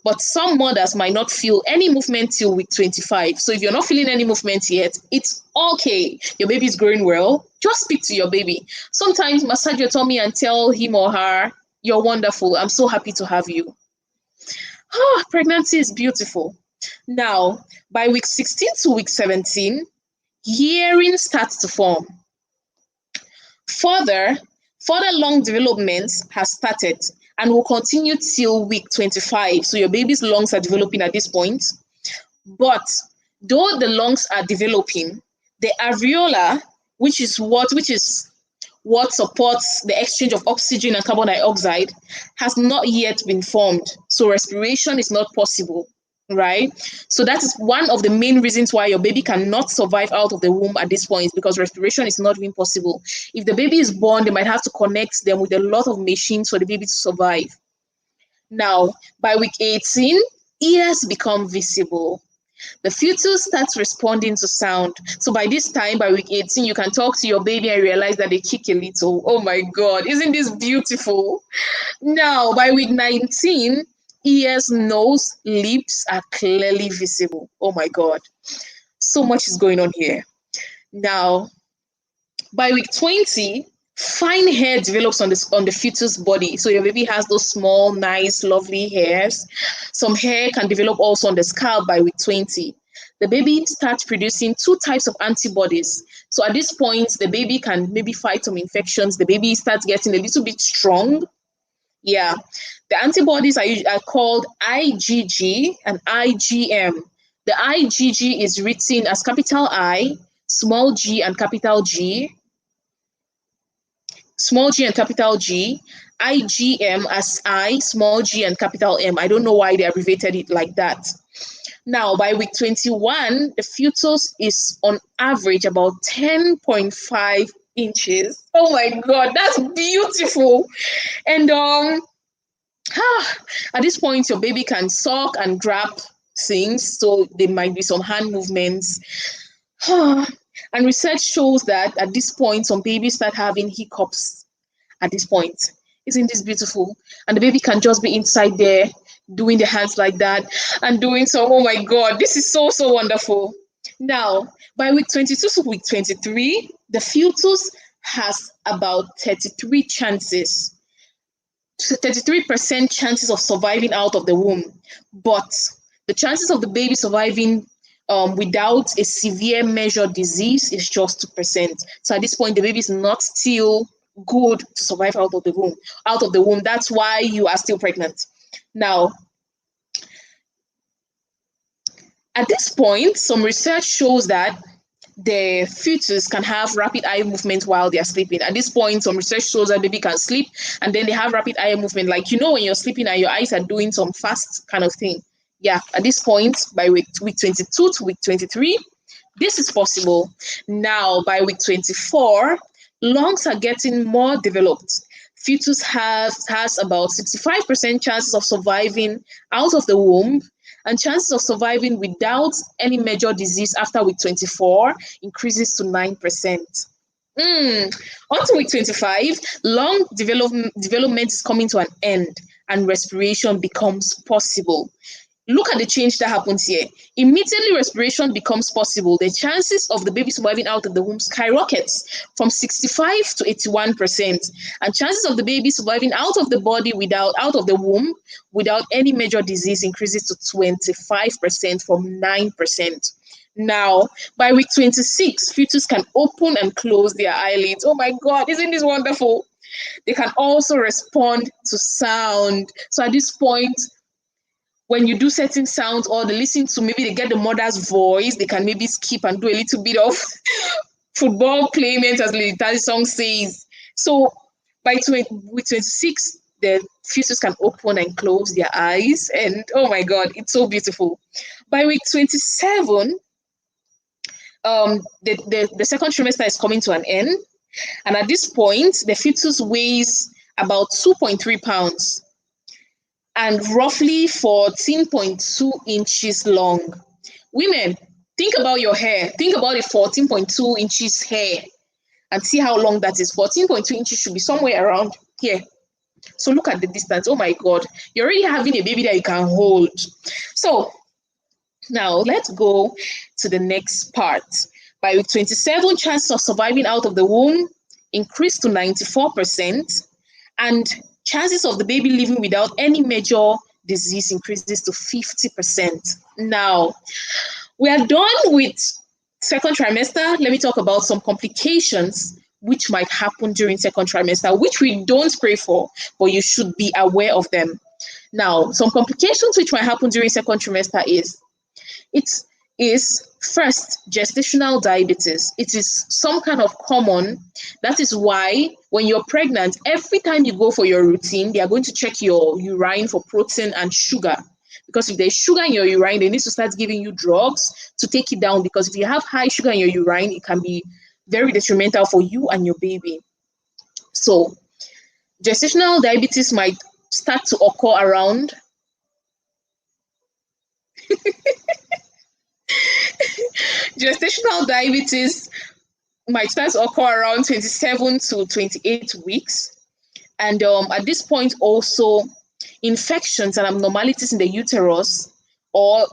But some mothers might not feel any movement till week 25. So if you're not feeling any movement yet, it's okay. Your baby is growing well. Just speak to your baby. Sometimes massage your tummy and tell him or her, you're wonderful. I'm so happy to have you. Oh, pregnancy is beautiful. Now, by week 16 to week 17, hearing starts to form. Further lung development has started and will continue till week 25. So your baby's lungs are developing at this point. But though the lungs are developing, the areola, which is what supports the exchange of oxygen and carbon dioxide, has not yet been formed. So respiration is not possible, right? So that is one of the main reasons why your baby cannot survive out of the womb at this point, because respiration is not even possible. If the baby is born, they might have to connect them with a lot of machines for the baby to survive. Now, by week 18, ears become visible. The fetus starts responding to sound. So by this time, by week 18, you can talk to your baby and realize that they kick a little. Oh my God, isn't this beautiful? Now, by week 19, ears, nose, lips are clearly visible. Oh my God, so much is going on here. Now, by week 20, fine hair develops on the fetus body. So your baby has those small, nice, lovely hairs. Some hair can develop also on the scalp by week 20. The baby starts producing two types of antibodies. So at this point, the baby can maybe fight some infections. The baby starts getting a little bit strong. Yeah. The antibodies are called IgG and IgM. The IgG is written as capital I, small g, and capital G. Small g and capital G, IgM as I, small g, and capital M. I don't know why they abbreviated it like that. Now, by week 21, the fetus is on average about 10.5 inches. Oh my God, that's beautiful. And at this point, your baby can suck and grab things, so there might be some hand movements. And research shows that at this point, some babies start having hiccups at this point. Isn't this beautiful? And the baby can just be inside there doing the hands like that and doing so. Oh my God, this is so, so wonderful. Now, by week 22 to week 23, the fetus has about 33% chances of surviving out of the womb. But The chances of the baby surviving without a severe measured disease is just 2%. So at this point, the baby is not still good to survive out of the womb. That's why you are still pregnant. Now, at this point, some research shows that the fetus can have rapid eye movement while they are sleeping. At this point, some research shows that baby can sleep and then they have rapid eye movement. Like, when you're sleeping and your eyes are doing some fast kind of thing. Yeah, at this point, by week 22 to week 23, this is possible. Now, by week 24, lungs are getting more developed. Fetus has about 65% chances of surviving out of the womb, and chances of surviving without any major disease after week 24 increases to 9%. On to week 25, lung development is coming to an end and respiration becomes possible. Look at the change that happens here. Immediately respiration becomes possible. The chances of the baby surviving out of the womb skyrockets from 65 to 81%. And chances of the baby surviving out of the womb without any major disease increases to 25% from 9%. Now, by week 26, fetus can open and close their eyelids. Oh my God, isn't this wonderful? They can also respond to sound. So at this point, when you do certain sounds or they listen to, maybe they get the mother's voice, they can maybe skip and do a little bit of football playment, as the song says. So by week 26, the fetus can open and close their eyes. And oh my God, it's so beautiful. By week 27, the second trimester is coming to an end. And at this point, the fetus weighs about 2.3 pounds. And roughly 14.2 inches long. Women, think about your hair. Think about a 14.2 inches hair and see how long that is. 14.2 inches should be somewhere around here. So look at the distance. Oh my God, you're already having a baby that you can hold. So now let's go to the next part. By week 27, chances of surviving out of the womb increase to 94%. And chances of the baby living without any major disease increases to 50%. Now, we are done with second trimester. Let me talk about some complications which might happen during second trimester, which we don't pray for, but you should be aware of them. Now, some complications which might happen during second trimester is first, gestational diabetes. It is some kind of common. That is why when you're pregnant, every time you go for your routine, they are going to check your urine for protein and sugar. Because if there's sugar in your urine, they need to start giving you drugs to take it down. Because if you have high sugar in your urine, it can be very detrimental for you and your baby. So gestational diabetes might start to occur around gestational diabetes might start to occur around 27 to 28 weeks. And at this point also, infections and abnormalities in the uterus or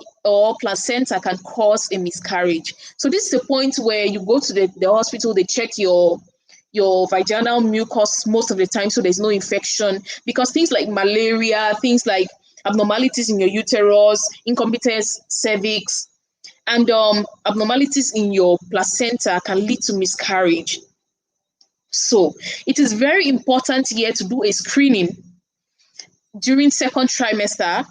placenta can cause a miscarriage. So this is the point where you go to the hospital, they check your vaginal mucus most of the time so there's no infection, because things like malaria, things like abnormalities in your uterus, incompetence cervix, and abnormalities in your placenta can lead to miscarriage. So it is very important here to do a screening during second trimester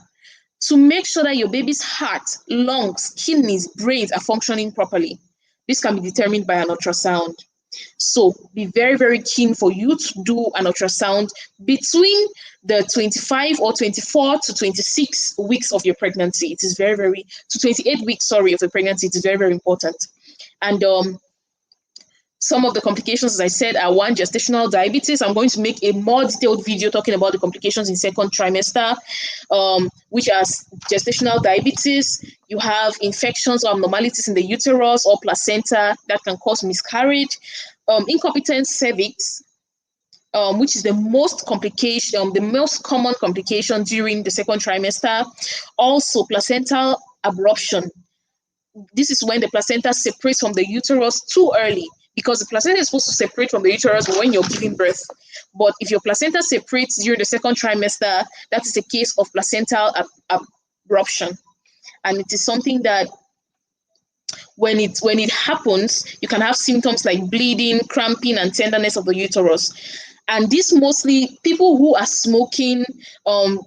to make sure that your baby's heart, lungs, kidneys, brains are functioning properly. This can be determined by an ultrasound. So be very, very keen for you to do an ultrasound between the 25 or 24 to 26 weeks of your pregnancy. It is very, very, to 28 weeks, of the pregnancy. It is very, very important. And some of the complications, as I said, are one, gestational diabetes. I'm going to make a more detailed video talking about the complications in second trimester, which are gestational diabetes. You have infections or abnormalities in the uterus or placenta that can cause miscarriage. Incompetence cervix, which is the most common complication during the second trimester. Also, placental abruption. This is when the placenta separates from the uterus too early, because the placenta is supposed to separate from the uterus when you're giving birth. But if your placenta separates during the second trimester, that is a case of placental abruption. and it is something that when it happens, you can have symptoms like bleeding, cramping, and tenderness of the uterus. And this mostly people who are smoking,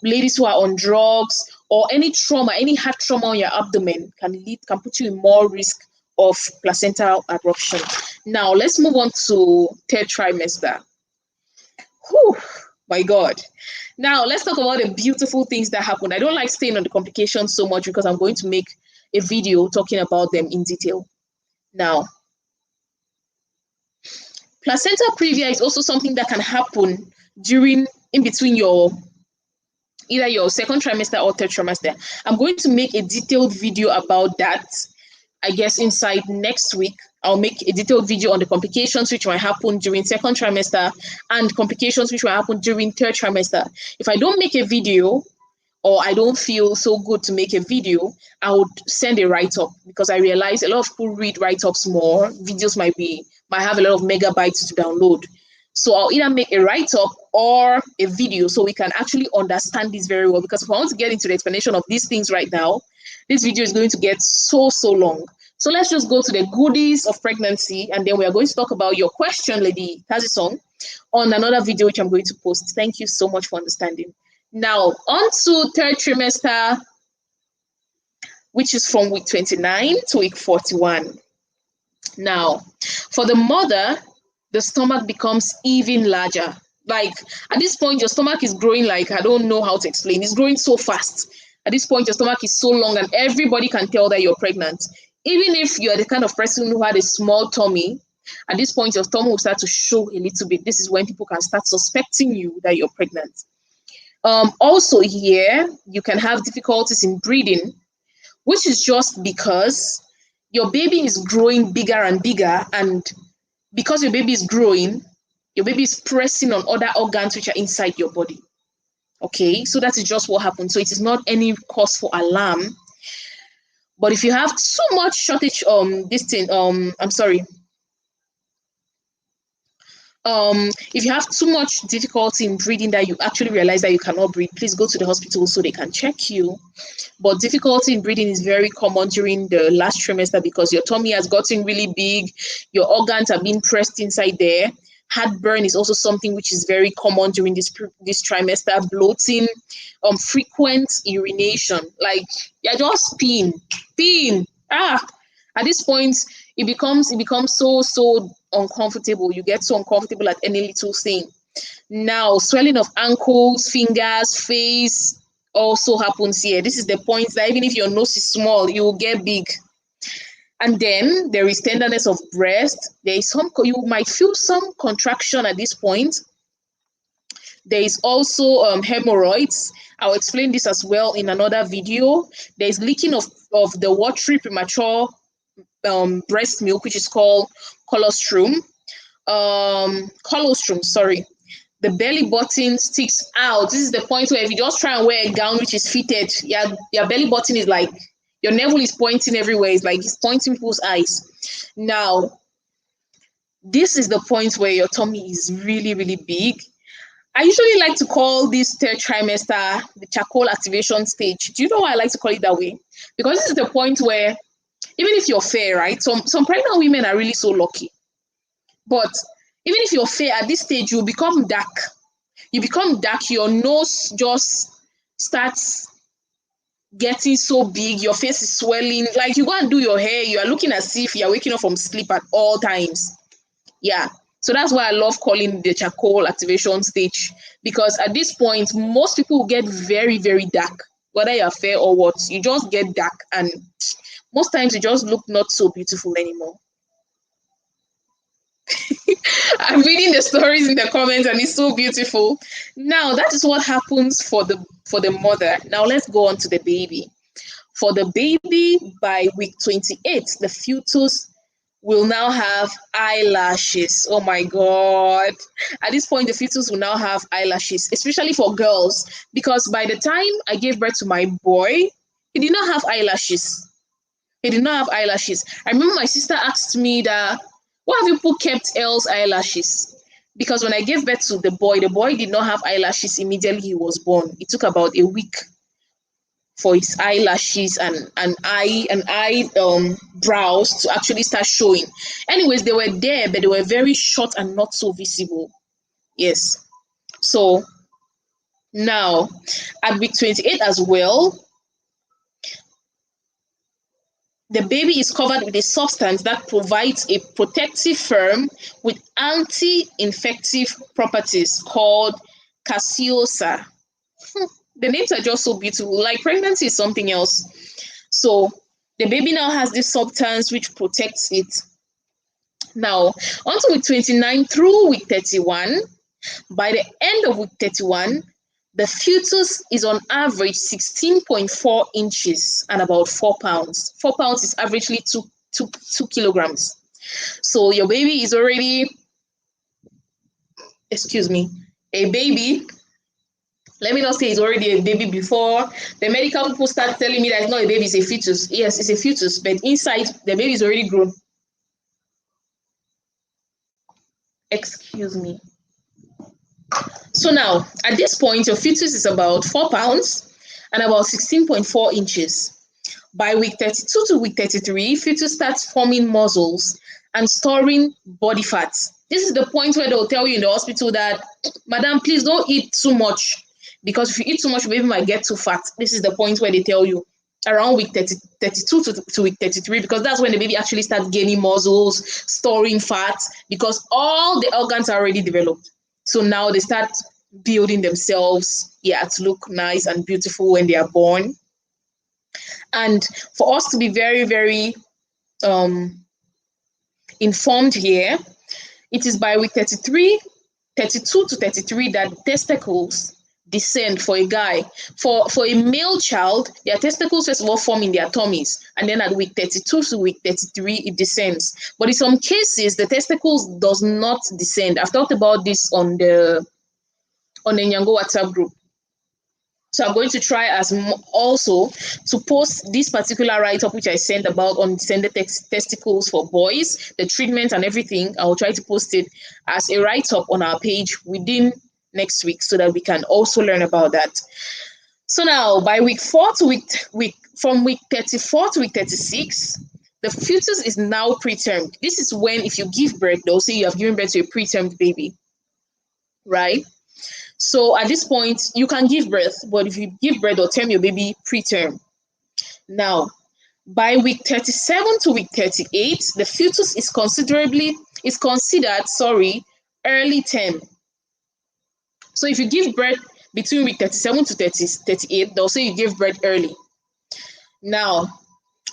ladies who are on drugs, or any trauma, any heart trauma on your abdomen can put you in more risk of placental abruption. Now let's move on to third trimester. Whew, my God. Now let's talk about the beautiful things that happen. I don't like staying on the complications so much because I'm going to make a video talking about them in detail. Now, placenta previa is also something that can happen in between either your second trimester or third trimester. I'm going to make a detailed video about that, I guess, inside next week. I'll make a detailed video on the complications which might happen during second trimester and complications which will happen during third trimester. If I don't make a video, or I don't feel so good to make a video, I would send a write-up, because I realize a lot of people read write-ups more. Videos might have a lot of megabytes to download. So I'll either make a write-up or a video so we can actually understand this very well. Because if I want to get into the explanation of these things right now, this video is going to get so long. So let's just go to the goodies of pregnancy, and then we are going to talk about your question, Lady Tazison, on another video which I'm going to post. Thank you so much for understanding. Now, on to third trimester, which is from week 29 to week 41. Now, for the mother, the stomach becomes even larger. Like, at this point, your stomach is growing like, I don't know how to explain. It's growing so fast. At this point, your stomach is so long, and everybody can tell that you're pregnant. Even if you're the kind of person who had a small tummy, at this point, your tummy will start to show a little bit. This is when people can start suspecting you that you're pregnant. Also here, you can have difficulties in breathing, which is just because your baby is growing bigger and bigger, and because your baby is growing, your baby is pressing on other organs which are inside your body. Okay, so that is just what happens. So it is not any cause for alarm. But if you have too much shortage, if you have too much difficulty in breathing that you actually realize that you cannot breathe, please go to the hospital so they can check you. But difficulty in breathing is very common during the last trimester because your tummy has gotten really big, your organs are being pressed inside there. Heartburn is also something which is very common during this trimester. Bloating, frequent urination, like you're just peeing. At this point, it becomes so uncomfortable. You get so uncomfortable at any little thing. Now, swelling of ankles, fingers, face also happens here. This is the point that even if your nose is small, you will get big. And then there is tenderness of breast. There is you might feel some contraction at this point. There is also hemorrhoids. I'll explain this as well in another video. There is leaking of the watery premature breast milk, which is called colostrum. Sorry. The belly button sticks out. This is the point where if you just try and wear a gown which is fitted, your belly button is like, your navel is pointing everywhere. It's like it's pointing people's eyes. Now, this is the point where your tummy is really, really big. I usually like to call this third trimester the charcoal activation stage. Do you know why I like to call it that way? Because this is the point where, even if you're fair, right? Some pregnant women are really so lucky. But even if you're fair, at this stage, you become dark. You become dark, your nose just starts getting so big, your face is swelling. Like you go and do your hair, you are looking as if you're waking up from sleep at all times. Yeah. So that's why I love calling the charcoal activation stage, because at this point, most people get very, very dark, whether you're fair or what. You just get dark, and most times you just look not so beautiful anymore. I'm reading the stories in the comments, and it's so beautiful. Now, that is what happens for the mother. Now, let's go on to the baby. For the baby, by week 28, the fetus will now have eyelashes. Oh my God. At this point, the fetus will now have eyelashes, especially for girls, because by the time I gave birth to my boy, he did not have eyelashes. He did not have eyelashes. I remember my sister asked me that, why have people kept Elle's eyelashes? Because when I gave birth to the boy did not have eyelashes immediately he was born. It took about a week for its eyelashes and eye brows to actually start showing. Anyways, they were there, but they were very short and not so visible. Yes. So now at week 28 as well, the baby is covered with a substance that provides a protective film with anti-infective properties called caseosa. The names are just so beautiful. Like pregnancy is something else. So the baby now has this substance which protects it. Now, on to week 29 through week 31. By the end of week 31, the fetus is on average 16.4 inches and about 4 pounds. 4 pounds is averagely 2 kilograms. So your baby is already, excuse me, a baby. Let me not say it's already a baby before the medical people start telling me that it's not a baby, it's a fetus. Yes, it's a fetus, but inside the baby is already grown. Excuse me. So now, at this point, your fetus is about 4 pounds and about 16.4 inches. By week 32 to week 33, fetus starts forming muscles and storing body fat. This is the point where they'll tell you in the hospital that, Madam, please don't eat too much, because if you eat too much, your baby might get too fat. This is the point where they tell you around week 32 to week 33, because that's when the baby actually starts gaining muscles, storing fat, because all the organs are already developed. So now they start building themselves, to look nice and beautiful when they are born. And for us to be very, very informed here, it is by week 32 to 33 that testicles descend for a guy. For a male child, their testicles first of all form in their tummies, and then at week 32 to week 33 it descends. But in some cases, the testicles does not descend. I've talked about this on the Nyango WhatsApp group. So I'm going to try also to post this particular write-up which I sent about on descended testicles for boys, the treatment and everything. I will try to post it as a write-up on our page within next week so that we can also learn about that. So now by from week 34 to week 36, the fetus is now preterm. This is when if you give birth, they'll say you have given birth to a preterm baby, right? So at this point, you can give birth, but if you give birth, they'll term your baby preterm. Now, by week 37 to week 38, the fetus is considered early term. So if you give birth between week 37 to 38, they'll say you gave birth early. Now,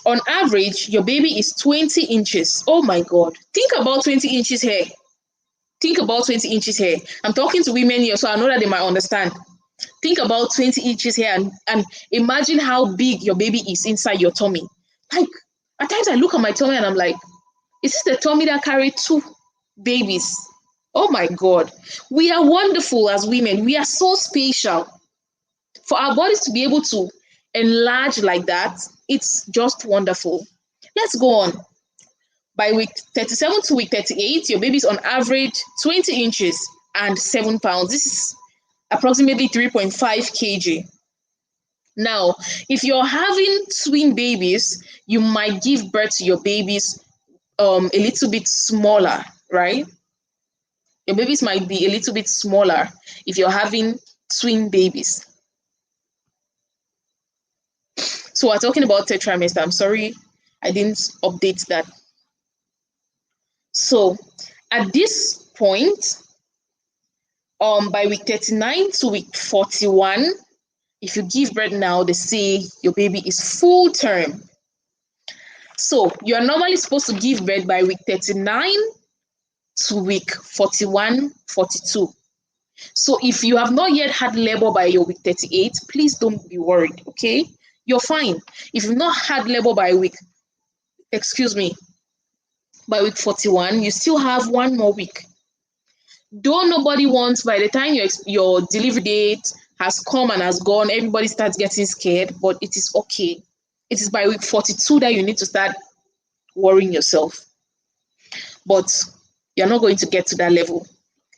on average, your baby is 20 inches. Oh my God. Think about 20 inches hair. Think about 20 inches hair. I'm talking to women here, so I know that they might understand. Think about 20 inches hair and imagine how big your baby is inside your tummy. Like, at times I look at my tummy and I'm like, is this the tummy that carried 2 babies? Oh my God. We are wonderful as women. We are so special. For our bodies to be able to enlarge like that, it's just wonderful. Let's go on. By week 37 to week 38, your baby is on average 20 inches and 7 pounds. This is approximately 3.5 kg. Now, if you're having twin babies, you might give birth to your babies a little bit smaller, right? Your babies might be a little bit smaller if you're having twin babies. So we're talking about third trimester. I'm sorry, I didn't update that. So at this point, by week 39 to week 41, if you give birth now, they say your baby is full term. So you are normally supposed to give birth by week 39 to week 41, 42. So if you have not yet had labor by your week 38, please don't be worried, okay? You're fine. If you've not had labor by week 41, you still have 1 more week. Though nobody wants, by the time your delivery date has come and has gone, everybody starts getting scared, but it is okay. It is by week 42 that you need to start worrying yourself. But you're not going to get to that level.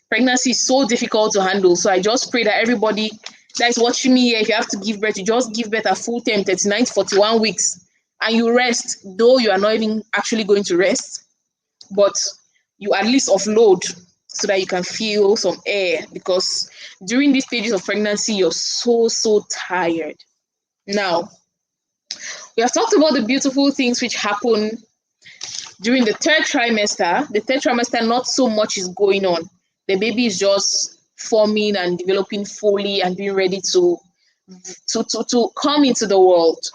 Pregnancy is so difficult to handle, so I just pray that everybody that is watching me here, if you have to give birth, you just give birth at full term, 39 to 41 weeks, and you rest, though you are not even actually going to rest, but you at least offload so that you can feel some air, because during these stages of pregnancy, you're so tired. Now, we have talked about the beautiful things which happen during the third trimester. The third trimester, not so much is going on. The baby is just forming and developing fully and being ready to come into the world,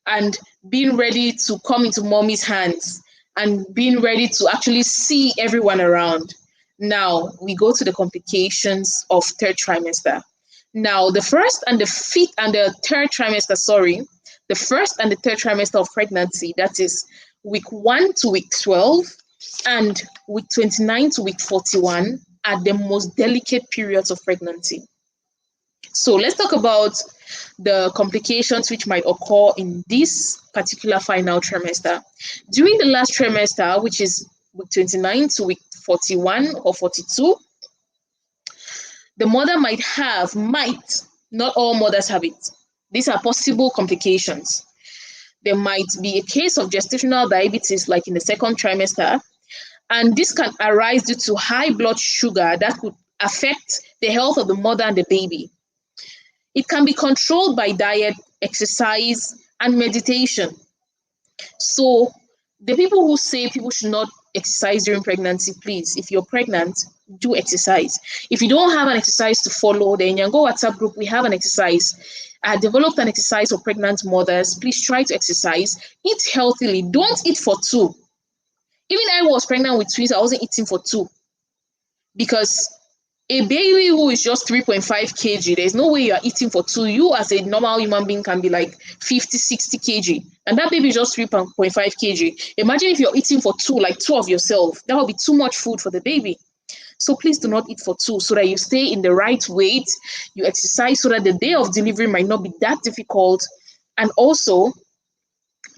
and being ready to come into mommy's hands, and being ready to actually see everyone around. Now we go to the complications of third trimester. Now the first and the fifth and the third trimester, sorry, the first and the third trimester of pregnancy, that is week 1 to week 12 and week 29 to week 41, are the most delicate periods of pregnancy. So let's talk about the complications which might occur in this particular final trimester. During the last trimester, which is week 29 to week 41 or 42, the mother might, not all mothers have it. These are possible complications. There might be a case of gestational diabetes, like in the second trimester, and this can arise due to high blood sugar that could affect the health of the mother and the baby. It can be controlled by diet, exercise, and meditation. So the people who say people should not exercise during pregnancy, please, if you're pregnant, do exercise. If you don't have an exercise to follow, the Nyango WhatsApp group, we have an exercise. I developed an exercise for pregnant mothers. Please try to exercise. Eat healthily. Don't eat for two. Even I was pregnant with twins, I wasn't eating for two, because a baby who is just 3.5 kg, there's no way you are eating for two. You as a normal human being can be like 50, 60 kg. And that baby is just 3.5 kg. Imagine if you're eating for two, like two of yourself. That would be too much food for the baby. So please do not eat for two, so that you stay in the right weight. You exercise so that the day of delivery might not be that difficult. And also,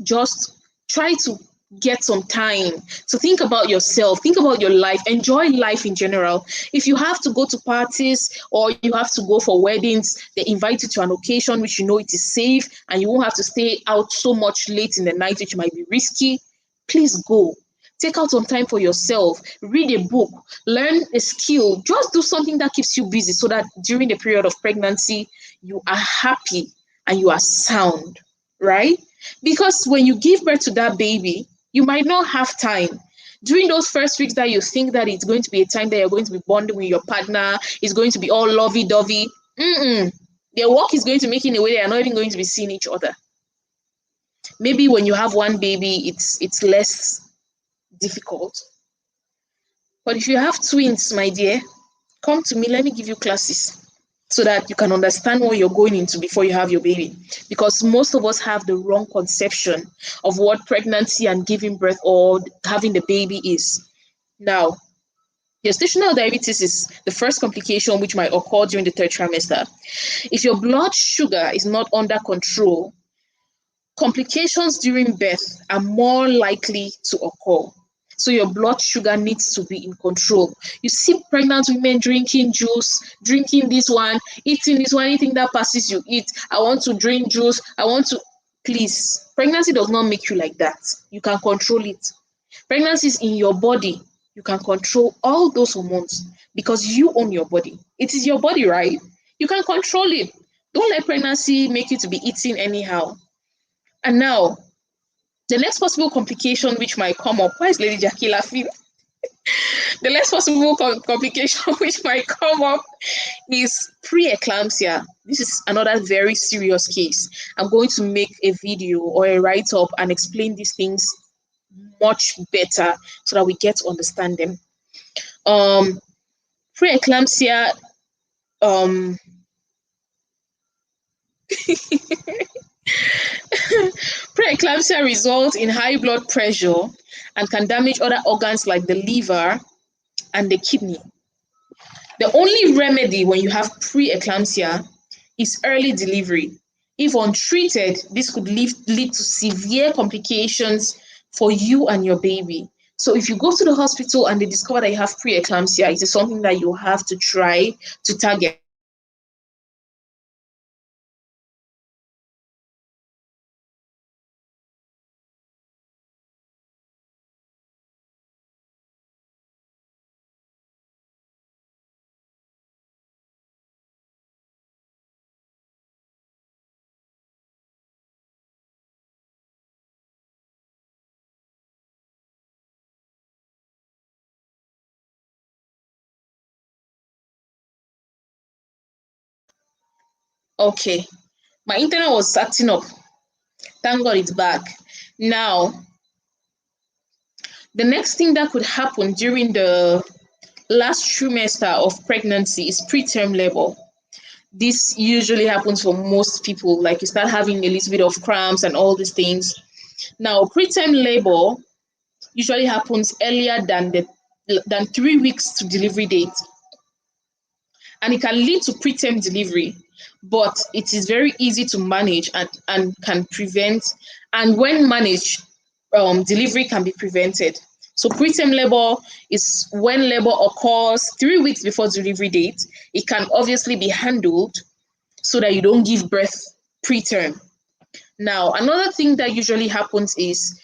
just try to get some time to think about yourself, think about your life, enjoy life in general. If you have to go to parties or you have to go for weddings, they invite you to an occasion which you know it is safe and you won't have to stay out so much late in the night, which might be risky, please go. Take out some time for yourself, read a book, learn a skill, just do something that keeps you busy so that during the period of pregnancy, you are happy and you are sound, right? Because when you give birth to that baby, you might not have time. During those first weeks that you think that it's going to be a time that you're going to be bonding with your partner, it's going to be all lovey-dovey, their work is going to make it in a way they are not even going to be seeing each other. Maybe when you have one baby, it's less difficult. But if you have twins, my dear, come to me, let me give you classes so that you can understand what you're going into before you have your baby. Because most of us have the wrong conception of what pregnancy and giving birth or having the baby is. Now, gestational diabetes is the first complication which might occur during the third trimester. If your blood sugar is not under control, complications during birth are more likely to occur. So your blood sugar needs to be in control. You see pregnant women drinking juice, drinking this one, eating this one, anything that passes you eat. I want to drink juice. I want to, please. Pregnancy does not make you like that. You can control it. Pregnancy is in your body. You can control all those hormones because you own your body. It is your body, right? You can control it. Don't let pregnancy make you to be eating anyhow. And now, the next possible complication which might come up, why is Lady Jackie laughing? The next possible complication which might come up is preeclampsia. This is another very serious case. I'm going to make a video or a write-up and explain these things much better so that we get to understand them. Preeclampsia, preeclampsia results in high blood pressure and can damage other organs like the liver and the kidney. The only remedy when you have preeclampsia is early delivery. If untreated, this could lead to severe complications for you and your baby. So if you go to the hospital and they discover that you have preeclampsia, it is something that you have to try to target. Okay, my internet was acting up. Thank God it's back. Now, the next thing that could happen during the last trimester of pregnancy is preterm labor. This usually happens for most people, like you start having a little bit of cramps and all these things. Now, preterm labor usually happens earlier than 3 weeks to delivery date, and it can lead to preterm delivery, but it is very easy to manage and can prevent. And when managed, delivery can be prevented. So preterm labor is when labor occurs 3 weeks before delivery date. It can obviously be handled so that you don't give birth preterm. Now, another thing that usually happens is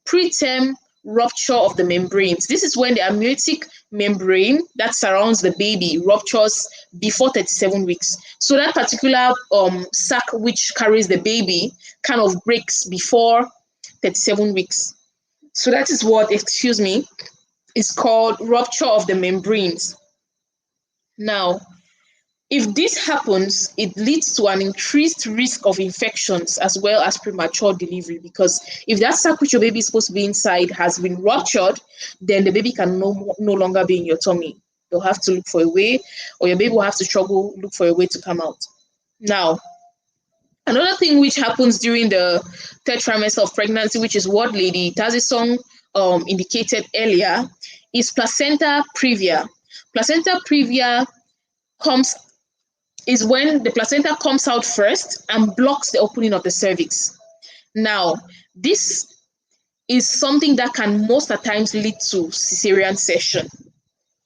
preterm rupture of the membranes. This is when the amniotic membrane that surrounds the baby ruptures before 37 weeks. So that particular sac which carries the baby kind of breaks before 37 weeks. So that is what, excuse me, is called rupture of the membranes. Now, if this happens, it leads to an increased risk of infections as well as premature delivery, because if that sac which your baby is supposed to be inside has been ruptured, then the baby can no longer be in your tummy. They'll have to look for a way, or your baby will have to struggle, look for a way to come out. Now, another thing which happens during the third trimester of pregnancy, which is what Lady Tazisong indicated earlier, is placenta previa. Placenta previa comes is when the placenta comes out first and blocks the opening of the cervix. Now, this is something that can most at times lead to cesarean section.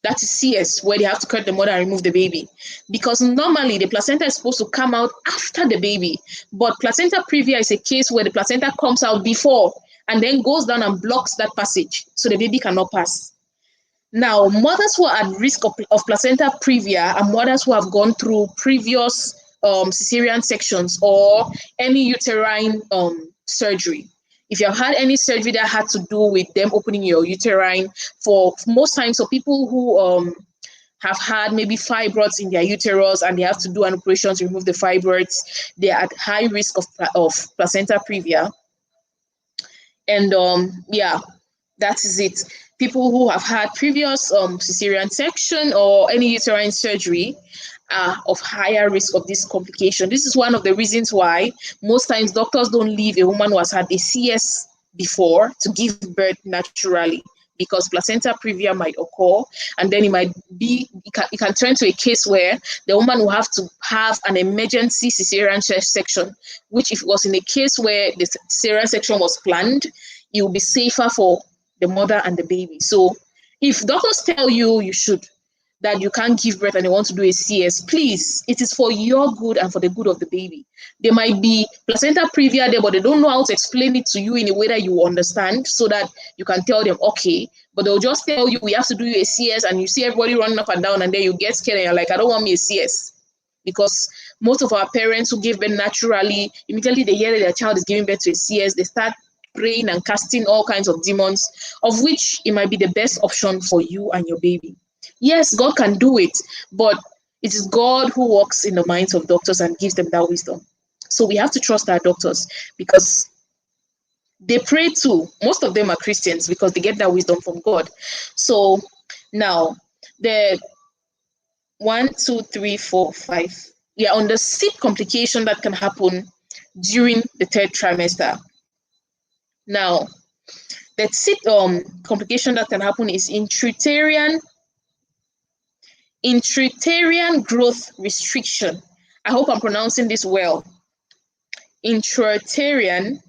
That is CS, where they have to cut the mother and remove the baby. Because normally the placenta is supposed to come out after the baby, but placenta previa is a case where the placenta comes out before and then goes down and blocks that passage, so the baby cannot pass. Now, mothers who are at risk of placenta previa are mothers who have gone through previous cesarean sections or any uterine surgery. If you have had any surgery that had to do with them opening your uterine, for most times, for people who have had maybe fibroids in their uterus and they have to do an operation to remove the fibroids, they are at high risk of placenta previa. And yeah, that is it. People who have had previous cesarean section or any uterine surgery are of higher risk of this complication. This is one of the reasons why most times doctors don't leave a woman who has had a CS before to give birth naturally, because placenta previa might occur, and then it can turn to a case where the woman will have to have an emergency cesarean section, which if it was in a case where the cesarean section was planned, it will be safer for the mother and the baby. So if doctors tell you that you can't give birth and they want to do a CS, please, it is for your good and for the good of the baby. There might be placenta previa there, but they don't know how to explain it to you in a way that you understand, so that you can tell them, okay, but they'll just tell you, we have to do a CS, and you see everybody running up and down, and then you get scared and you're like, I don't want me a CS. Because most of our parents who give birth naturally, immediately they hear that their child is giving birth to a CS, they start praying and casting all kinds of demons, of which it might be the best option for you and your baby. Yes, God can do it, but it is God who works in the minds of doctors and gives them that wisdom. So we have to trust our doctors, because they pray too. Most of them are Christians because they get that wisdom from God. So now, the 1, 2, 3, 4, 5. We are on the sixth complication that can happen during the third trimester. Now, the sixth complication that can happen is intrauterine growth restriction. I hope I'm pronouncing this well. Intrauterine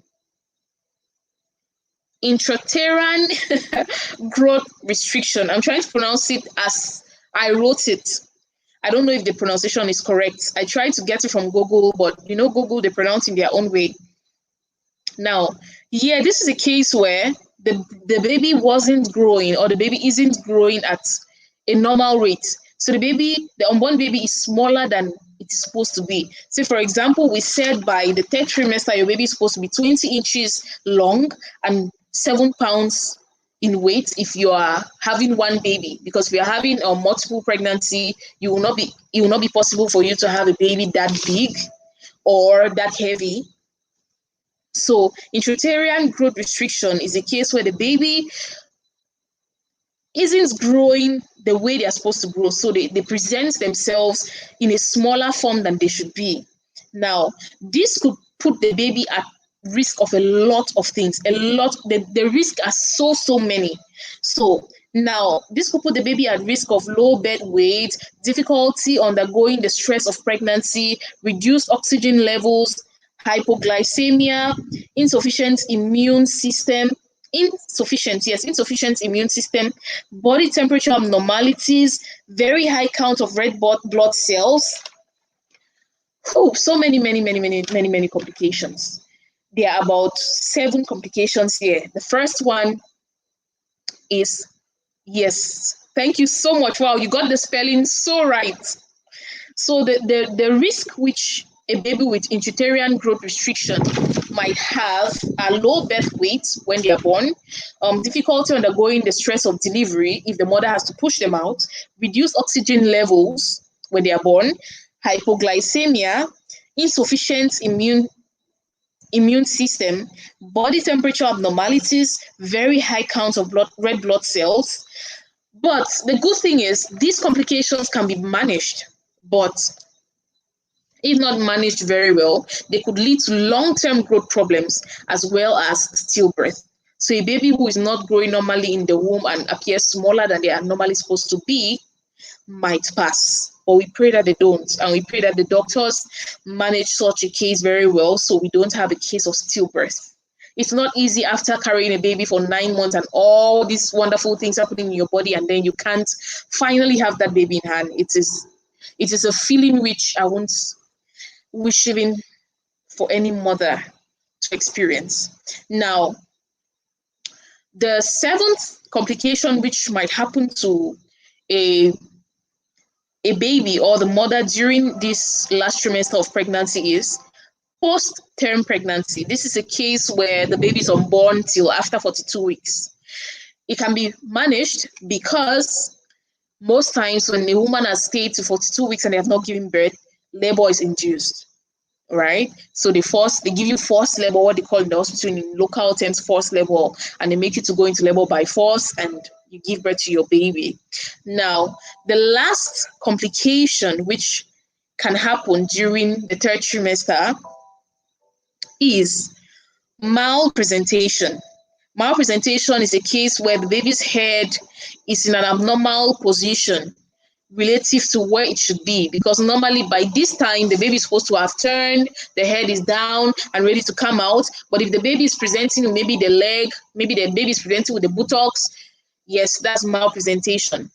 growth restriction. I'm trying to pronounce it as I wrote it. I don't know if the pronunciation is correct. I tried to get it from Google, but Google, they pronounce in their own way. Now, yeah, this is a case where the baby wasn't growing, or the baby isn't growing at a normal rate. So the unborn baby is smaller than it is supposed to be. So for example, we said by the third trimester, your baby is supposed to be 20 inches long and 7 pounds in weight if you are having one baby, because if you're having a multiple pregnancy, it will not be possible for you to have a baby that big or that heavy. So intrauterine growth restriction is a case where the baby isn't growing the way they are supposed to grow. So they present themselves in a smaller form than they should be. Now, this could put the baby at risk of a lot of things. The risks are so many. So now this could put the baby at risk of low birth weight, difficulty undergoing the stress of pregnancy, reduced oxygen levels, hypoglycemia, insufficient immune system, body temperature abnormalities, very high count of red blood cells. Oh, so many complications. There are about 7 complications here. The first one is, yes, thank you so much. Wow, you got the spelling so right. So the risk which a baby with intrauterine growth restriction might have are low birth weight when they are born, difficulty undergoing the stress of delivery if the mother has to push them out, reduced oxygen levels when they are born, hypoglycemia, insufficient immune system, body temperature abnormalities, very high counts of red blood cells. But the good thing is these complications can be managed, but if not managed very well, they could lead to long-term growth problems as well as stillbirth. So a baby who is not growing normally in the womb and appears smaller than they are normally supposed to be might pass. But we pray that they don't, and we pray that the doctors manage such a case very well so we don't have a case of stillbirth. It's not easy after carrying a baby for 9 months and all these wonderful things happening in your body, and then you can't finally have that baby in hand. It is a feeling which I won't wish even for any mother to experience. Now, the 7th complication which might happen to a baby or the mother during this last trimester of pregnancy is post-term pregnancy. This is a case where the baby is unborn till after 42 weeks. It can be managed because most times when a woman has stayed to 42 weeks and they have not given birth, labor is induced, right? So they give you forced labor, what they call in the hospital in local terms forced labor, and they make you to go into labor by force and you give birth to your baby. Now, the last complication which can happen during the 3rd trimester is malpresentation. Malpresentation is a case where the baby's head is in an abnormal position relative to where it should be, because normally by this time the baby is supposed to have turned, the head is down and ready to come out. But if the baby is presenting maybe the leg, maybe the baby is presenting with the buttocks, yes, that's malpresentation.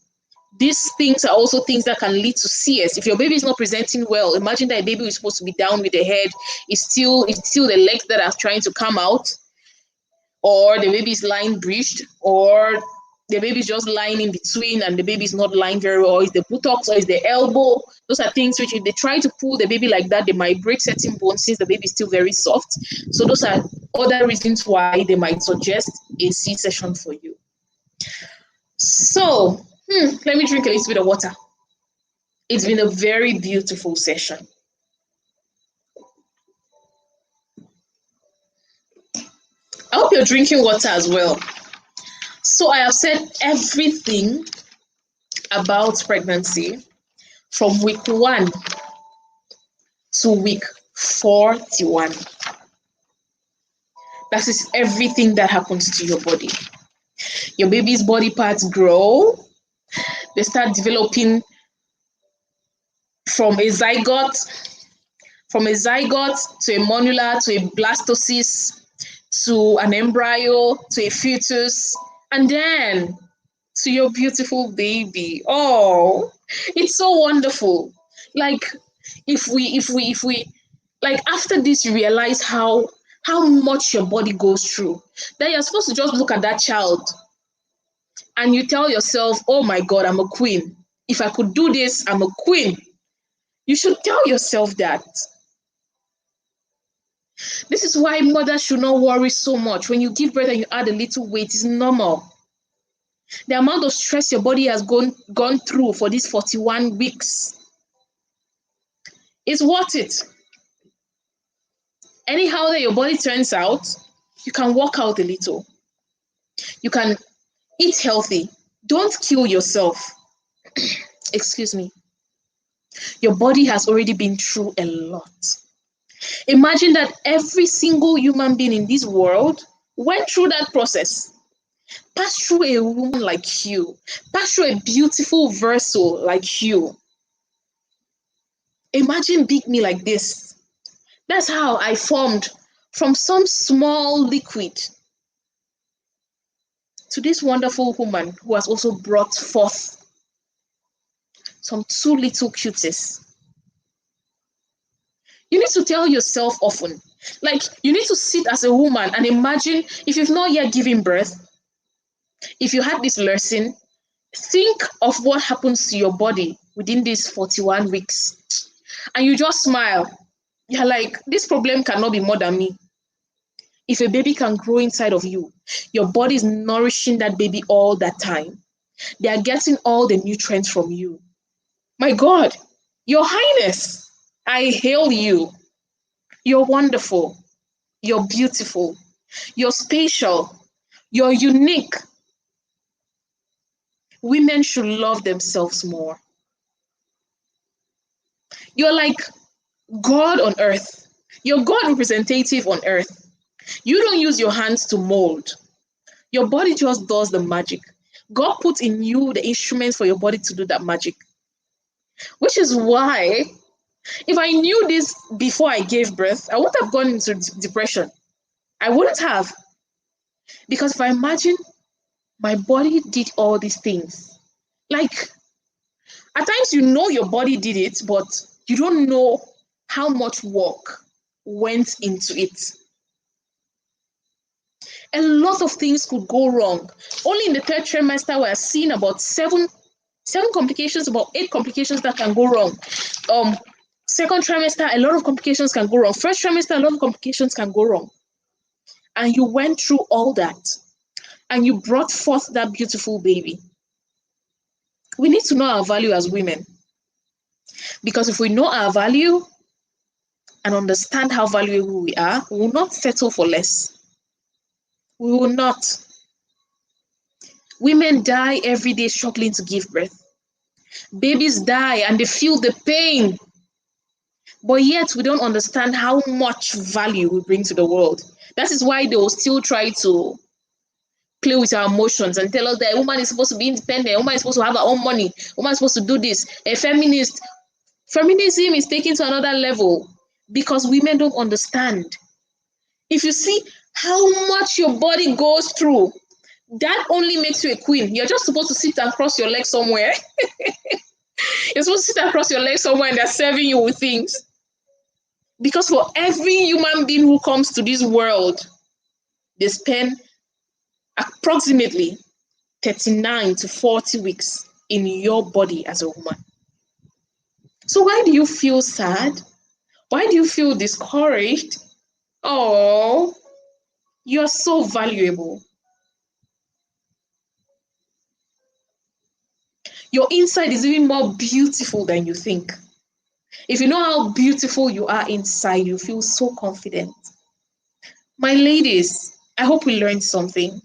These things are also things that can lead to CS. If your baby is not presenting well, imagine that a baby is supposed to be down with the head, it's still the legs that are trying to come out, or the baby is lying breached, or the baby is just lying in between and the baby is not lying very well, or is the buttocks, or is the elbow. Those are things which if they try to pull the baby like that, they might break certain bones since the baby is still very soft. So those are other reasons why they might suggest a C-section for you. So let me drink a little bit of water. It's been a very beautiful session. I hope you're drinking water as well. So I have said everything about pregnancy from week 1 to week 41. That is everything that happens to your body. Your baby's body parts grow. They start developing from a zygote to a monula to a blastocyst to an embryo to a fetus, and then to your beautiful baby. Oh, it's so wonderful. Like if we like after this you realize how much your body goes through, then you're supposed to just look at that child and you tell yourself, oh my God, I'm a queen. If I could do this, I'm a queen. You should tell yourself that. This is why mothers should not worry so much. When you give birth and you add a little weight, it's normal. The amount of stress your body has gone through for these 41 weeks is worth it. Anyhow that your body turns out, you can work out a little. You can eat healthy. Don't kill yourself. Excuse me. Your body has already been through a lot. Imagine that every single human being in this world went through that process. Pass through a woman like you. Pass through a beautiful vessel like you. Imagine big me like this. That's how I formed from some small liquid to this wonderful woman who has also brought forth some two little cuties. You need to tell yourself often, like you need to sit as a woman and imagine if you've not yet given birth, if you had this lesson, think of what happens to your body within these 41 weeks and you just smile. You're like, this problem cannot be more than me. If a baby can grow inside of you, your body is nourishing that baby all that time. They are getting all the nutrients from you. My God, Your Highness, I hail you. You're wonderful. You're beautiful. You're special. You're unique. Women should love themselves more. You're like God on earth. You're God representative on earth. You don't use your hands to mold. Your body just does the magic. God put in you the instruments for your body to do that magic. Which is why, if I knew this before I gave birth, I wouldn't have gone into depression. I wouldn't have. Because if I imagine my body did all these things, like at times you know your body did it, but you don't know how much work went into it. A lot of things could go wrong. Only in the third trimester, we're seeing about seven complications, about 8 complications that can go wrong. Second trimester, a lot of complications can go wrong. First trimester, a lot of complications can go wrong. And you went through all that, and you brought forth that beautiful baby. We need to know our value as women. Because if we know our value and understand how valuable we are, we will not settle for less. We will not. Women die every day struggling to give birth. Babies die and they feel the pain. But yet we don't understand how much value we bring to the world. That is why they will still try to play with our emotions and tell us that a woman is supposed to be independent, a woman is supposed to have her own money, a woman is supposed to do this. Feminism is taken to another level because women don't understand. If you see how much your body goes through, that only makes you a queen. You're just supposed to sit and cross your legs somewhere. You're supposed to sit and cross your legs somewhere and they're serving you with things. Because for every human being who comes to this world, they spend approximately 39 to 40 weeks in your body as a woman. So why do you feel sad? Why do you feel discouraged? Oh, you're so valuable. Your inside is even more beautiful than you think. If you know how beautiful you are inside, you feel so confident. My ladies, I hope we learned something.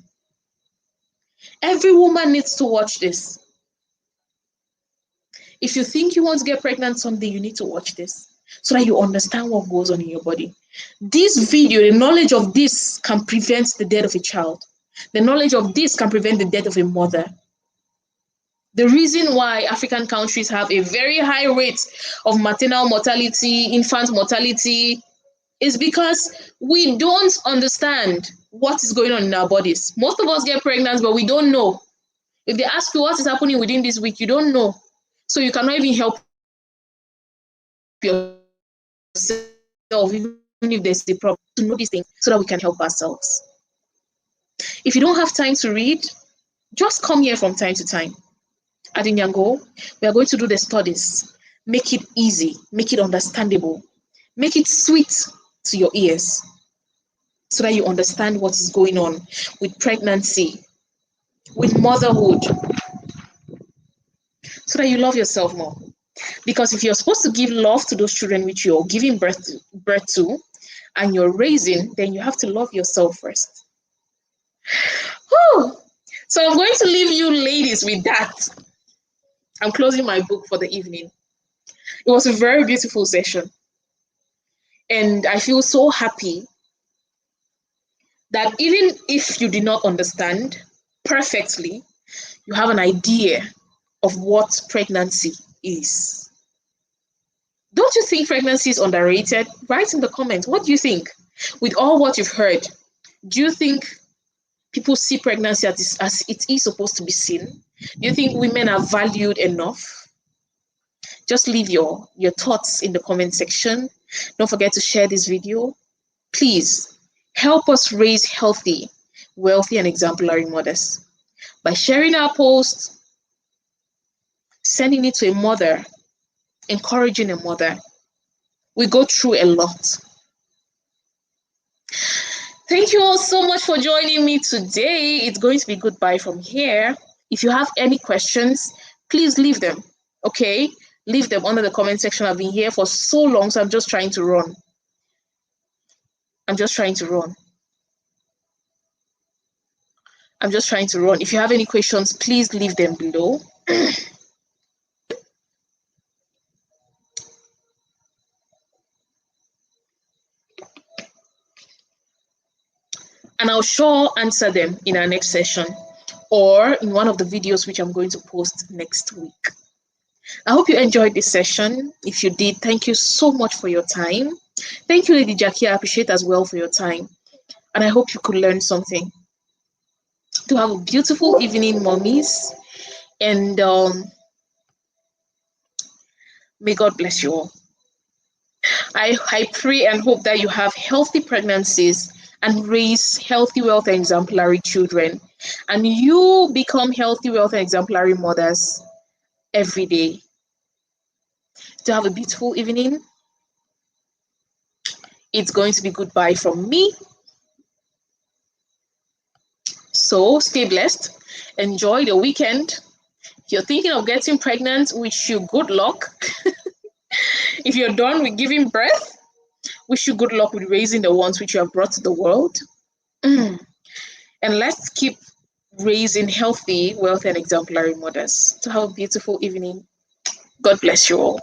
Every woman needs to watch this. If you think you want to get pregnant someday, you need to watch this so that you understand what goes on in your body. This video, the knowledge of this can prevent the death of a child. The knowledge of this can prevent the death of a mother. The reason why African countries have a very high rate of maternal mortality, infant mortality, is because we don't understand what is going on in our bodies. Most of us get pregnant, but we don't know. If they ask you what is happening within this week, you don't know. So you cannot even help yourself, even if there's a problem, to know these things so that we can help ourselves. If you don't have time to read, just come here from time to time. At Inyango, we are going to do the studies. Make it easy, make it understandable, make it sweet to your ears so that you understand what is going on with pregnancy, with motherhood so that you love yourself more. Because if you're supposed to give love to those children which you're giving birth to and you're raising, then you have to love yourself first. Whew. So I'm going to leave you ladies with that. I'm closing my book for the evening. It was a very beautiful session. And I feel so happy that even if you did not understand perfectly, you have an idea of what pregnancy is. Don't you think pregnancy is underrated? Write in the comments. What do you think? With all what you've heard, do you think people see pregnancy as it is supposed to be seen? Do you think women are valued enough? Just leave your thoughts in the comment section. Don't forget to share this video. Please help us raise healthy, wealthy, and exemplary mothers by sharing our post, sending it to a mother, encouraging a mother. We go through a lot. Thank you all so much for joining me today. It's going to be goodbye from here. If you have any questions, please leave them. Okay? Leave them under the comment section. I've been here for so long, so I'm just trying to run. I'm just trying to run. If you have any questions, please leave them below. And I'll sure answer them in our next session or in one of the videos which I'm going to post next week. I hope you enjoyed this session. If you did, thank you so much for your time. Thank you, Lady Jackie. I appreciate as well for your time. And I hope you could learn something. To have a beautiful evening, mommies. And may God bless you all. I pray and hope that you have healthy pregnancies and raise healthy, wealthy, and exemplary children. And you become healthy, wealthy, and exemplary mothers every day. To have a beautiful evening. It's going to be goodbye from me. So stay blessed. Enjoy the weekend. If you're thinking of getting pregnant, wish you good luck. If you're done with giving birth, wish you good luck with raising the ones which you have brought to the world. And let's keep raising healthy, wealthy, and exemplary mothers. To have a beautiful evening. God bless you all.